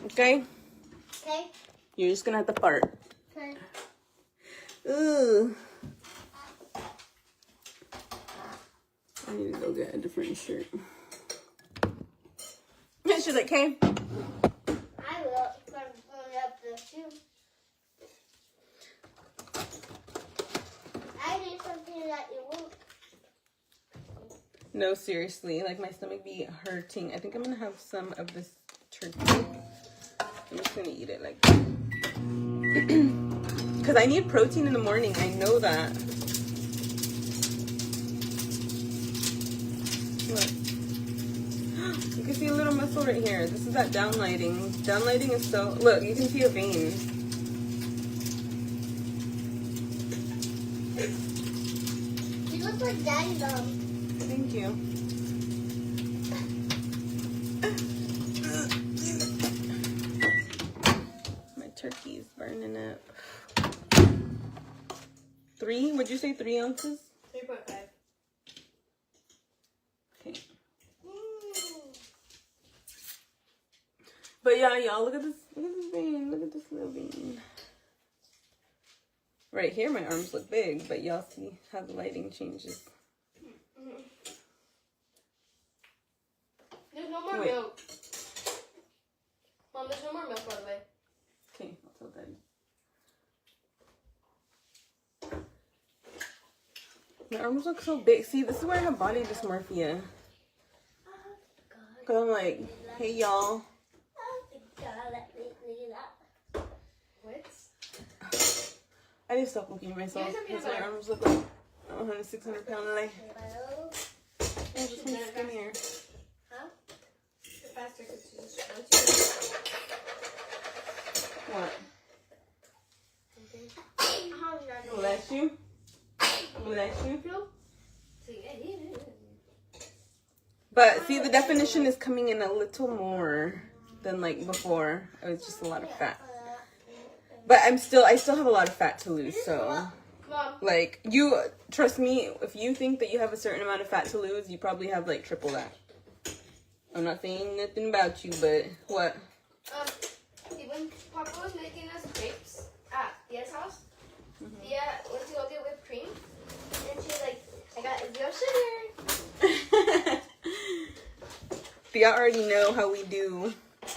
Okay? Okay. You're just gonna have to fart. Okay. Ugh. I need to go get a different shirt. She's like, hey. I will if I'm going up the shoe. I need something that you won't. No, seriously. Like, my stomach be hurting. I think I'm gonna have some of this turkey. I'm just gonna eat it like that. Because I need protein in the morning. I know that. Look. You can see a little muscle right here. This is that downlighting. Downlighting is so... Look, you can see a vein. You look like Daddy, though. Thank you. My turkey's burning up. 3? Would you say 3 ounces? 3.5. Okay. But yeah, y'all, look at this vein. Look at this little vein. Right here, my arms look big, but y'all see how the lighting changes. There's no more Wait. milk. Mom, there's no more milk, by the way. Okay, I'll tell Daddy. My arms look so big. See, this is where I have body dysmorphia. Cause I'm like, hey y'all. What? I need to stop looking at myself Give me some because my peanut arms look like 100, 600 pound like. Hello? I'm just more skinnier. Huh? Faster, because What? you Bless you. Bless you. But see, the definition is coming in a little more than like before. It was just a lot of fat. But I still have a lot of fat to lose. So, like, you trust me. If you think that you have a certain amount of fat to lose, you probably have like triple that. I'm not saying nothing about you, but what? When Papa was making us crepes at Dia's house, Dia went to go get whipped cream, and she was like, I got 0 sugar. They already know how we do.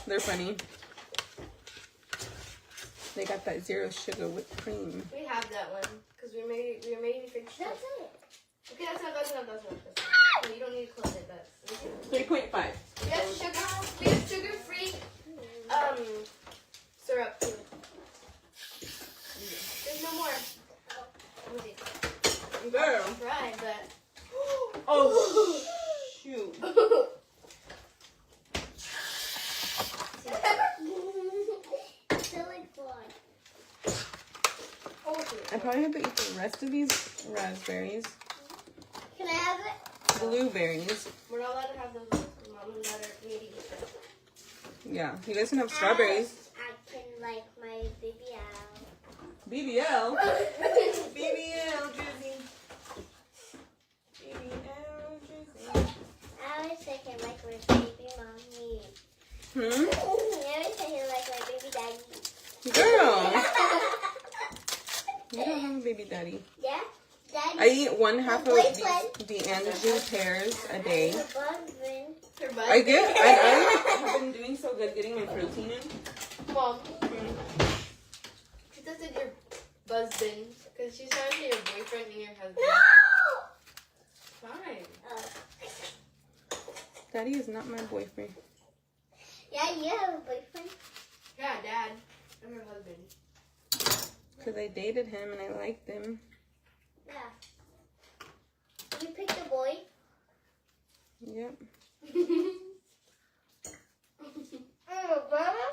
They're funny. They got that 0 sugar whipped cream. We have that one because we were made French toast. Okay, that's enough. No, you don't need to close it. That's 3.5. We have sugar-free syrup too. There's no more. Let me see. Girl. Right, but Oh shoot. I probably have to eat the rest of these raspberries. Can I have it? Blueberries. We're not allowed to have those ones. Mom and Dad are eating it. Yeah, you guys can have strawberries. I can like my BBL. BBL? BBL, Drizzy. BBL, Drizzy. I always say I can like my baby mommy. I always say I can like my baby daddy. Girl. You don't have a baby daddy. Yeah? Daddy. I eat 1/2 of the Anjou pears a day. Her husband. I have been doing so good getting my protein in. Mom. She said your husband. Because she's trying to say your boyfriend and your husband. No! Fine. Daddy is not my boyfriend. Yeah, you have a boyfriend. Yeah, Dad. I'm your husband. Because I dated him and I liked him. Yeah. You picked a boy? Yep. Oh, brother?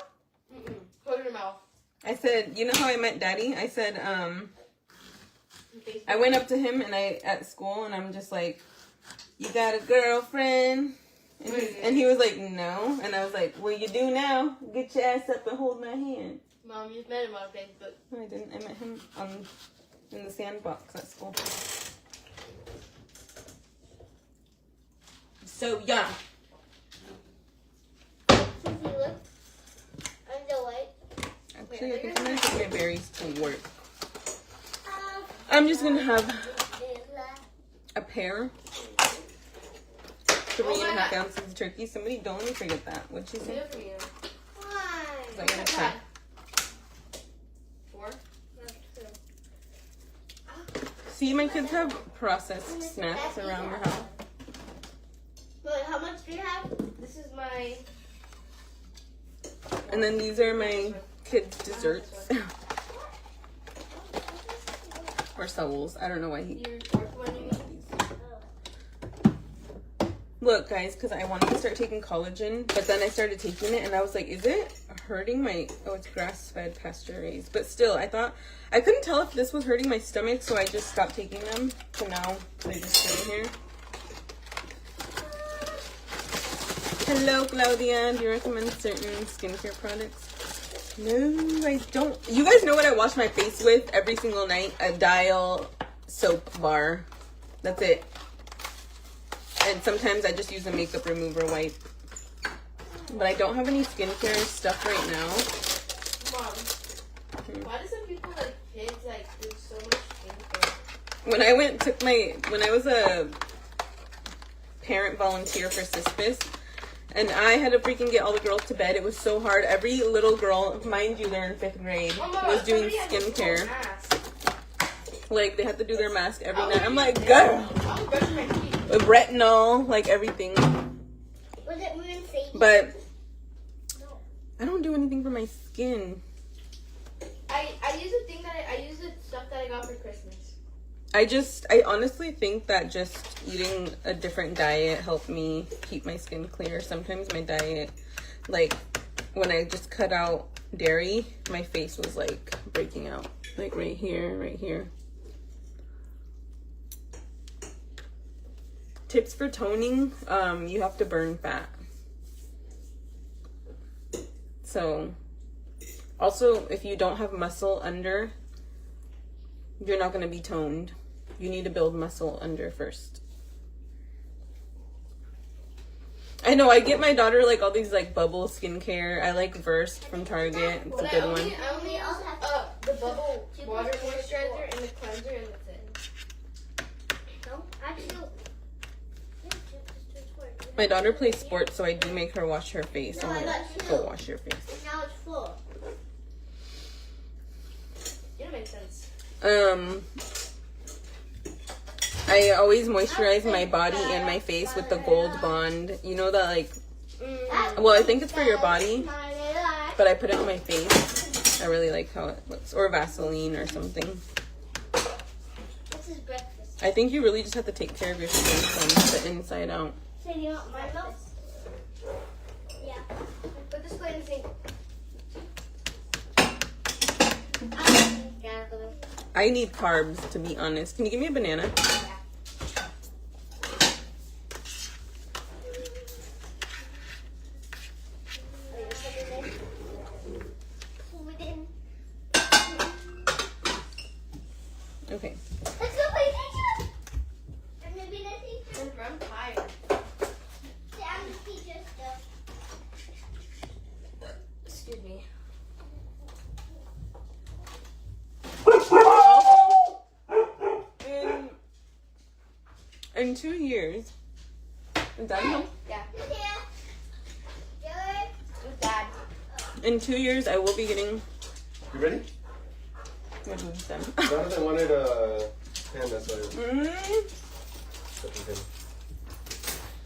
Close your mouth. I said, you know how I met Daddy? I said, I went up to him at school and I'm just like, you got a girlfriend? And he was like, no. And I was like, well, you do now. Get your ass up and hold my hand. Mom, you've met him on Facebook. No, I didn't. I met him in the sandbox at school. So, yeah. Actually, I think I'm gonna take my berries to work. I'm just gonna have a pear, 3.5 ounces of turkey. Somebody don't let me forget that. What'd she say? I gotta check. 4? See, my kids have processed snacks around their house. But how much do you have? This is my... And then these are my kids' desserts. Or souls. I don't know why he... Your fourth one, you mean? Look, guys, because I wanted to start taking collagen, but then I started taking it, and I was like, is it hurting my... Oh, it's grass-fed, pasture-raised. But still, I thought... I couldn't tell if this was hurting my stomach, so I just stopped taking them. So now, they just sit in here. Hello, Claudia. Do you recommend certain skincare products? No, I don't. You guys know what I wash my face with every single night? A Dial soap bar. That's it. And sometimes I just use a makeup remover wipe. But I don't have any skincare stuff right now. Mom, why do some people like kids like do so much skincare? When I was a parent volunteer for CISPIS, and I had to freaking get all the girls to bed. It was so hard. Every little girl, mind you, they're in 5th grade, was doing skincare. Like, they had to do their mask every night. I'm like, girl. With retinol, like everything. But I don't do anything for my skin. I use the thing that I use the stuff that I got for Christmas. I honestly think that just eating a different diet helped me keep my skin clear. Sometimes my diet, like when I just cut out dairy, my face was like breaking out. Like right here. Tips for toning, you have to burn fat. So, also, if you don't have muscle under, you're not going to be toned. You need to build muscle under first. I know, I get my daughter like all these like bubble skincare. I like Versed from Target. It's a good one. I only use the bubble water moisturizer and the cleanser, and that's it. No, actually... My daughter plays sports, so I do make her wash her face. I'm like, go wash your face. Now it's full. It don't make sense. I always moisturize my body and my face with the Gold Bond. You know that, like, well, I think it's for your body, but I put it on my face. I really like how it looks. Or Vaseline or something. This is breakfast. I think you really just have to take care of your skin from the inside out. So you want my milk? Yeah. Put this plate in the sink. I need carbs, to be honest. Can you give me a banana? Okay. Let's go play teacher. And maybe the teacher. I'm tired. I'm the teacher still. Excuse me. In 2 years. Is that home? Yeah. With Dad. In 2 years, I will be getting. You ready? Jonathan wanted a pen, that's why. Second pen.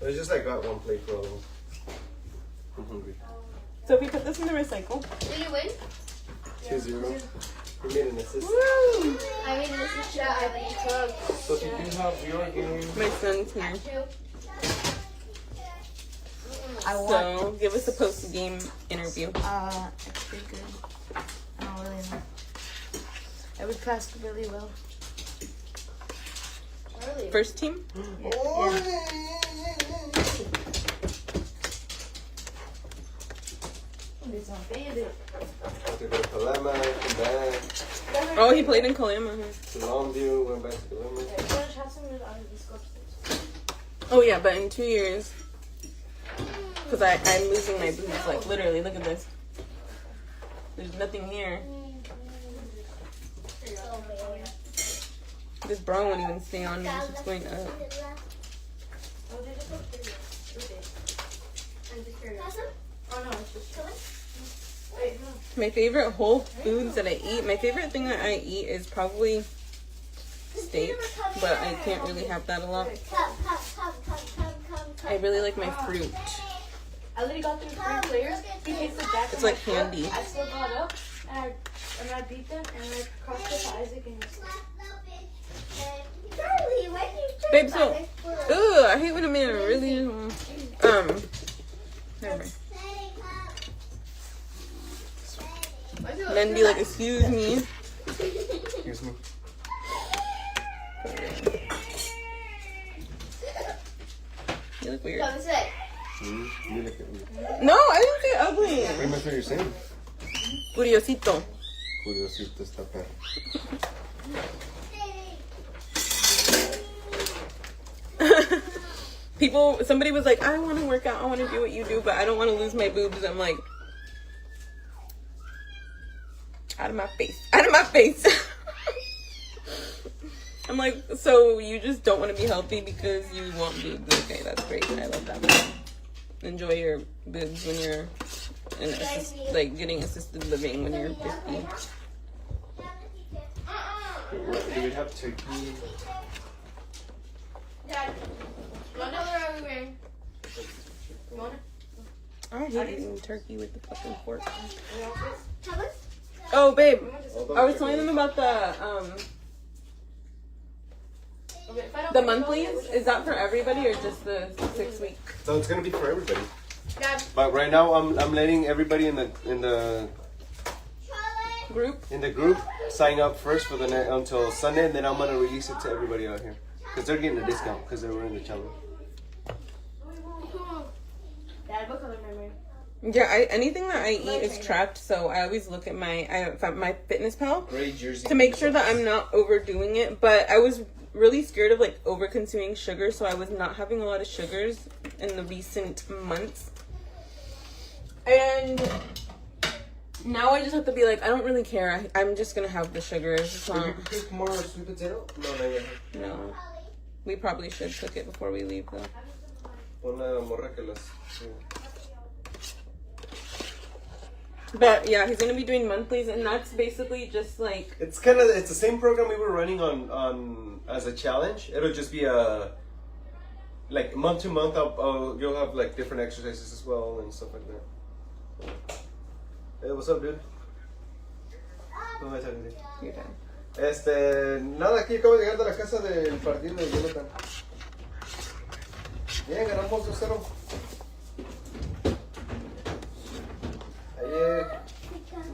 It's just I got one plate for all of them. I'm hungry. So if we put this in the recycle. Did you win? 2-0. We made an assist. Woo! I mean, this is shot. So if you have your game. My son's here. So give us a post-game interview. It's pretty good. I don't really know. Every class did really well. First team? Yeah. It's my favorite. Had to go to Kalama, come back. Oh, he played in Kalama. To Longview, went back to Kalama. Oh yeah, but in 2 years, because I'm losing my boobs. Like literally, look at this. There's nothing here. This bra won't even stay on once it's going up. My favorite whole foods that I eat, my favorite thing that I eat is probably steak, but I can't really have that a lot. I really like my fruit. I literally got through 3 players. He tasted that. It's like candy. I still got up and I beat them and I crossed it to Isaac and Babe, so, ugh, I hate when I'm in a really, never mind. Then be like, excuse me. Excuse me. You look weird. You look at me. No, I didn't say ugly. Pretty much what you're saying. Curiosito. Curiosito esta perra. Somebody was like, I want to work out, I want to do what you do, but I don't want to lose my boobs. I'm like, out of my face. Out of my face. I'm like, so you just don't want to be healthy because you want boobs. Okay, that's great. I love that. Enjoy your boobs when you're getting assisted living when you're 50. What, do we have turkey? Dad, what color are we wearing? You want it? I hate eating turkey with the fucking fork. Chocolate? Oh, babe, I was telling them about the monthlies. Is that for everybody or just the 6 week? So it's gonna be for everybody. Dad. But right now I'm letting everybody in the Group? sign up first for the until Sunday, and then I'm gonna release it to everybody out here because they're getting a discount because they were in the challenge. Dad, what color am I wearing? Yeah, anything that I eat is tracked, so I always look at my Fitness Pal Gray jersey to make sure that I'm not overdoing it. But I was really scared of like over consuming sugar, so I was not having a lot of sugars in the recent months. And now I just have to be like, I don't really care. I'm just gonna have the sugars. Did you cook more sweet potato? No, not yet. No, we probably should cook it before we leave though. Una morra que las. But yeah, he's gonna be doing monthlies, and that's basically just like It's the same program we were running on as a challenge. It'll just be a like month to month. You'll have like different exercises as well and stuff like that. Hey, what's up, dude? ¿Cómo estás, dude? you're done. Nada, aquí acabo de llegar de la casa del partido de Jonathan. Bien, ganamos 2-0.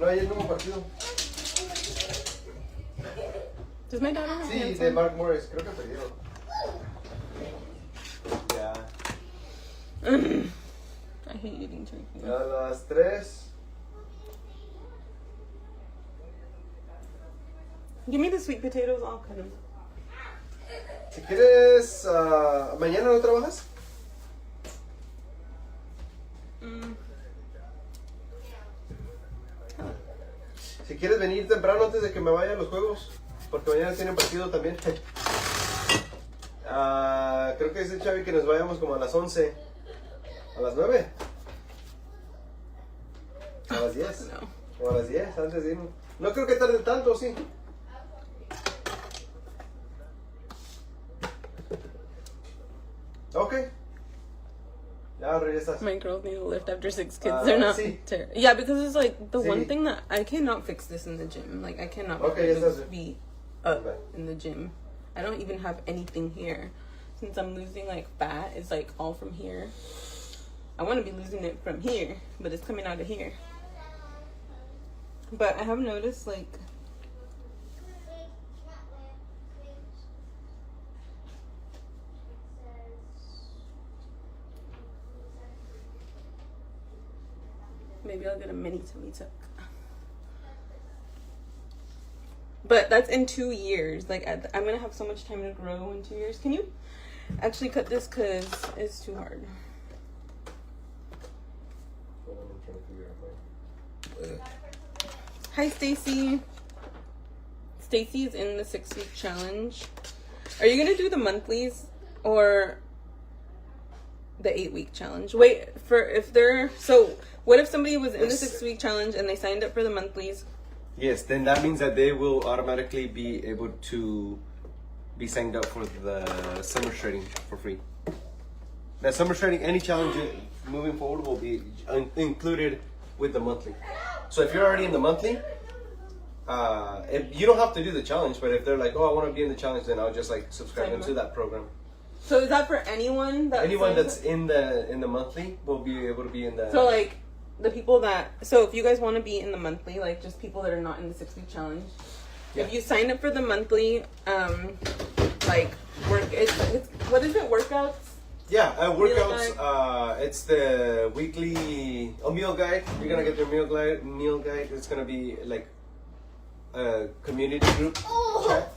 Ayer no hubo partido. Does my daughter have Sí, hands de on? Mark Morris, creo que perdieron. Ya. I hate eating turkey. A las 3. Give me the sweet potatoes, I'll cut them. Si quieres, ¿mañana no trabajas? Si quieres venir temprano antes de que me vaya a los juegos, porque mañana tienen partido también. Creo que dice Xavi que nos vayamos como a las 11. ¿A las 9? ¿A las 10? No. O a las 10, antes de irnos. No creo que tarde tanto, sí. Ok. Ya regresas. My girls need a lift after 6 kids. They're not sí. Yeah, because it's like the Sí. one thing that I cannot fix this in the gym. Like I cannot make Okay, my yes, boobs that's it. be up Okay. in the gym. I don't even have anything here. Since I'm losing like fat, it's like all from here. I want to be losing it from here, but it's coming out of here. But I have noticed like maybe I'll get a mini tummy tuck. But that's in 2 years. Like I'm gonna have so much time to grow in 2 years. Can you actually cut this because it's too hard? Hi, Stacy. Stacy is in the 6-week challenge. Are you gonna do the monthlies or the 8-week challenge? Wait, so what if somebody was in the 6-week challenge and they signed up for the monthlies? Yes, then that means that they will automatically be able to be signed up for the summer shredding for free. That summer shredding, any challenge moving forward will be included with the monthly. So if you're already in the monthly, you don't have to do the challenge, but if they're like, oh, I want to be in the challenge, then I'll just like subscribe them to that program. So is that for anyone? Anyone that's in the monthly will be able to be in the. So like the people so if you guys want to be in the monthly, like just people that are not in the 6-week challenge, if you sign up for the monthly, like what is it? Workouts. Yeah, workouts. It's the weekly meal guide. You're gonna get their meal guide. It's gonna be like a community group chat,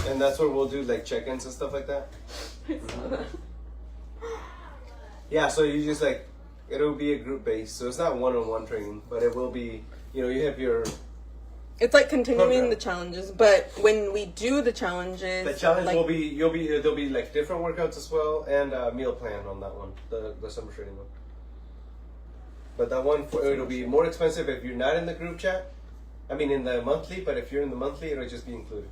and that's where we'll do like check-ins and stuff like that. Yeah, so you just like it'll be a group base, so it's not one-on-one training, but it will be. You have your. It's like continuing the challenges, but when we do the challenges, the challenge will be there'll be like different workouts as well, and a meal plan on that one, the summer training one. But that one it'll be more expensive if you're not in the group chat. I mean in the monthly, but if you're in the monthly, it'll just be included.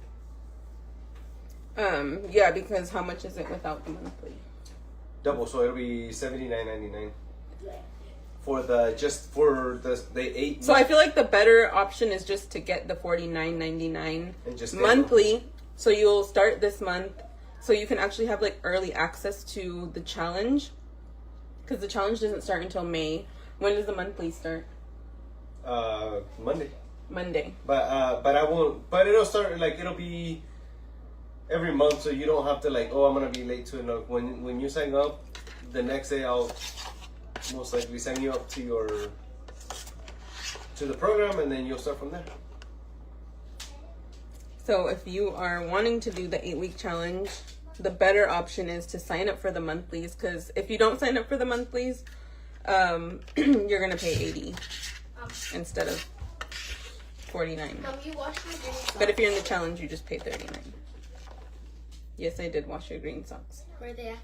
Yeah, because how much is it without the monthly? Double, so it'll be $79.99. For the 8. So I feel like the better option is just to get the $49.99 and just monthly. So you'll start this month, so you can actually have like early access to the challenge, because the challenge doesn't start until May. When does the monthly start? Monday. But I won't. But it'll start like it'll be every month, so you don't have to like. Oh, I'm gonna be late to enough. When you sign up, the next day I'll most likely sign you up to the program, and then you'll start from there. So if you are wanting to do the 8-week challenge, the better option is to sign up for the monthlies, because if you don't sign up for the monthlies, you're gonna pay $80 instead of $49. But if you're in the challenge, you just pay $39. Yes, I did wash your green socks. Where are they at?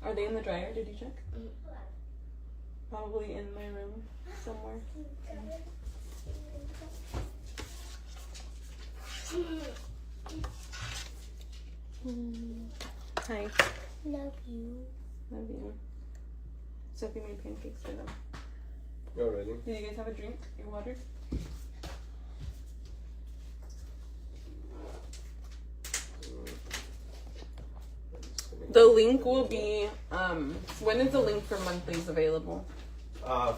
Are they in the dryer? Did you check? Probably in my room somewhere. Hi. Love you. Love you. Sophie made pancakes for them. Oh, really? Did you guys have a drink? Your water? The link will be, when is the link for monthlies available?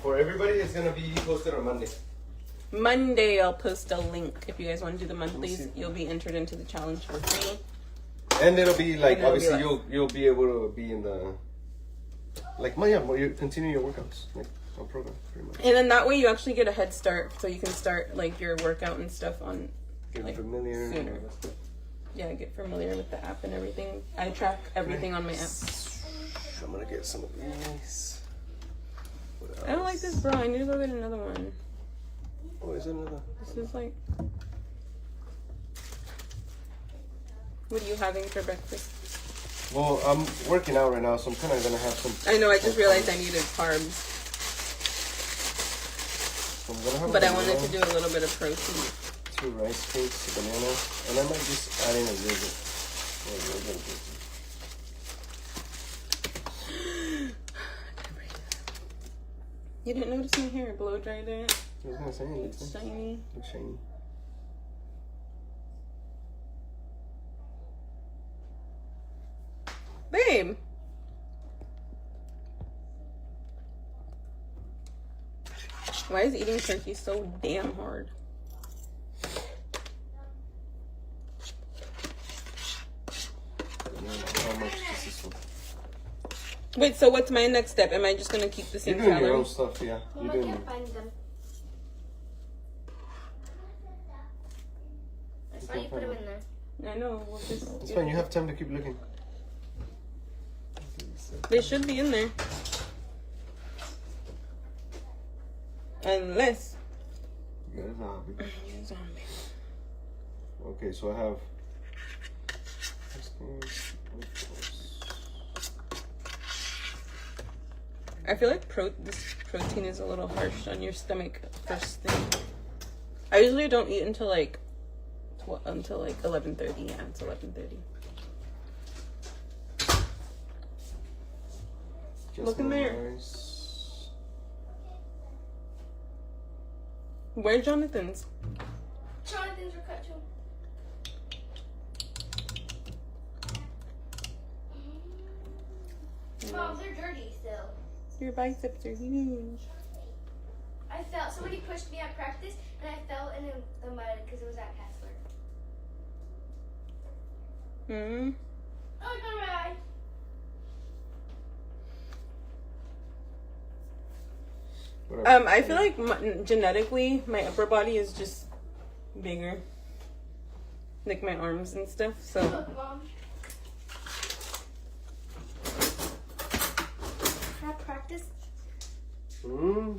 For everybody, it's going to be posted on Monday. Monday, I'll post a link. If you guys want to do the monthlies, you'll be entered into the challenge for free. And it'll be like, obviously, you'll be able to be in the, like, you continue your workouts, like, on program, pretty much. And then that way you actually get a head start, so you can start, like, your workout and stuff on, Get familiar. sooner. Yeah, get familiar with the app and everything. I track everything on my app. I'm gonna get some of these. I don't like this bra. I need to go get another one. Oh, is there another? This is like... What are you having for breakfast? Well, I'm working out right now, so I'm kind of gonna have some. I know. I just realized I needed carbs, So I'm gonna have but I wanted to do a little bit of protein. 2 rice cakes, a banana, and I might just add in a yogurt. You didn't notice my hair blow dried it? I was gonna say it looks It's nice. shiny. Looks shiny. Babe! Why is eating turkey so damn hard? How much is this one? Wait, so what's my next step? Am I just gonna keep the same You're doing your own calories? stuff, yeah. Mom, You're I doing can't find them. I saw you put them in there. I know. We'll just It's fine, you have time to keep looking. They should be in there. Unless You got a zombie. you're a zombie. Okay, so I have. I feel like this protein is a little harsh on your stomach first thing. I usually don't eat until like 11:30. Yeah, it's 11:30. Look in there. Nice. Where's Jonathan's? Jonathan's were cut too. Mom, they're dirty still. Your biceps are huge. I fell. Somebody pushed me at practice, and I fell in the mud because it was at Casper. Hmm. Oh, my eye. Whatever. I feel like genetically, my upper body is just bigger, like my arms and stuff. So Look, Mom. At practice, Hmm.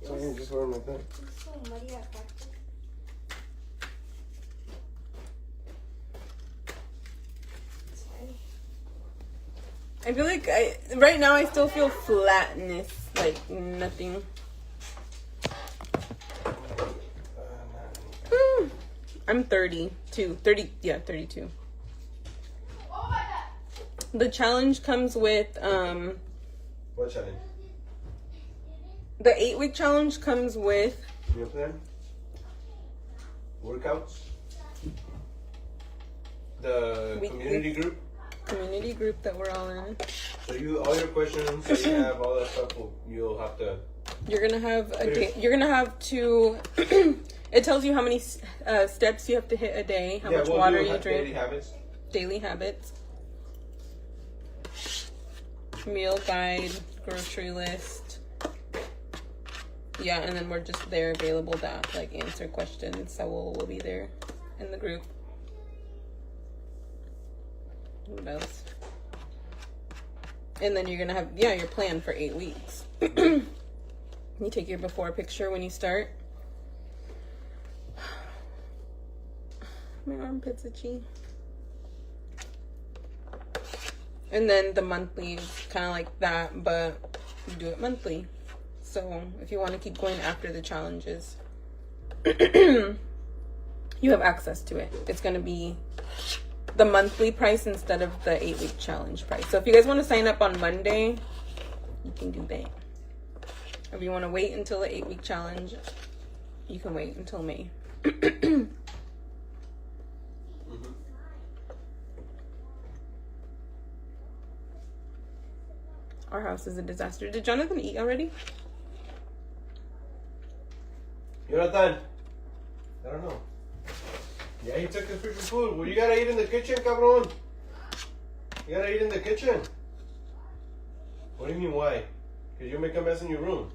Oh, just wear them like that. it's so muddy at practice. It's fine. I feel like right now I still feel flatness, like nothing. I'm 32. 32. Oh my God. The challenge comes with What challenge? the 8-week challenge comes with Meal plan? Workouts? The Weekly. community group? community group that we're all in. So all your questions that you have, all that stuff, you'll have to. You're gonna have a day. You're gonna have to. It tells you how many steps you have to hit a day, how much water you drink, Daily habits. daily habits, meal guide, grocery list. Yeah, and then we're just there available to like answer questions. So we'll be there in the group. What else? And then you're gonna have your plan for 8 weeks. You take your before picture when you start. My armpit's itchy. And then the monthly is kind of like that, but you do it monthly. So if you want to keep going after the challenges, you have access to it. It's going to be the monthly price instead of the 8-week challenge price. So if you guys want to sign up on Monday, you can do that. If you want to wait until the 8-week challenge, you can wait until May. Our house is a disaster. Did Jonathan eat already? Jonathan. I don't know. Yeah, he took his freaking food. Well, you gotta eat in the kitchen, cabron. You gotta eat in the kitchen. What do you mean, why? Because you make a mess in your room.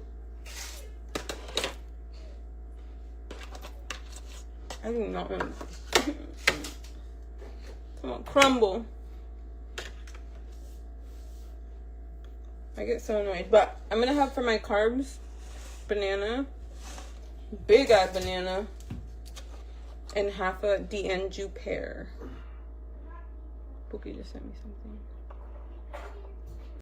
I do not want to. Come on, crumble. I get so annoyed. But I'm going to have for my carbs, banana, big ass banana, and half a D'Anjou pear. Pookie just sent me something.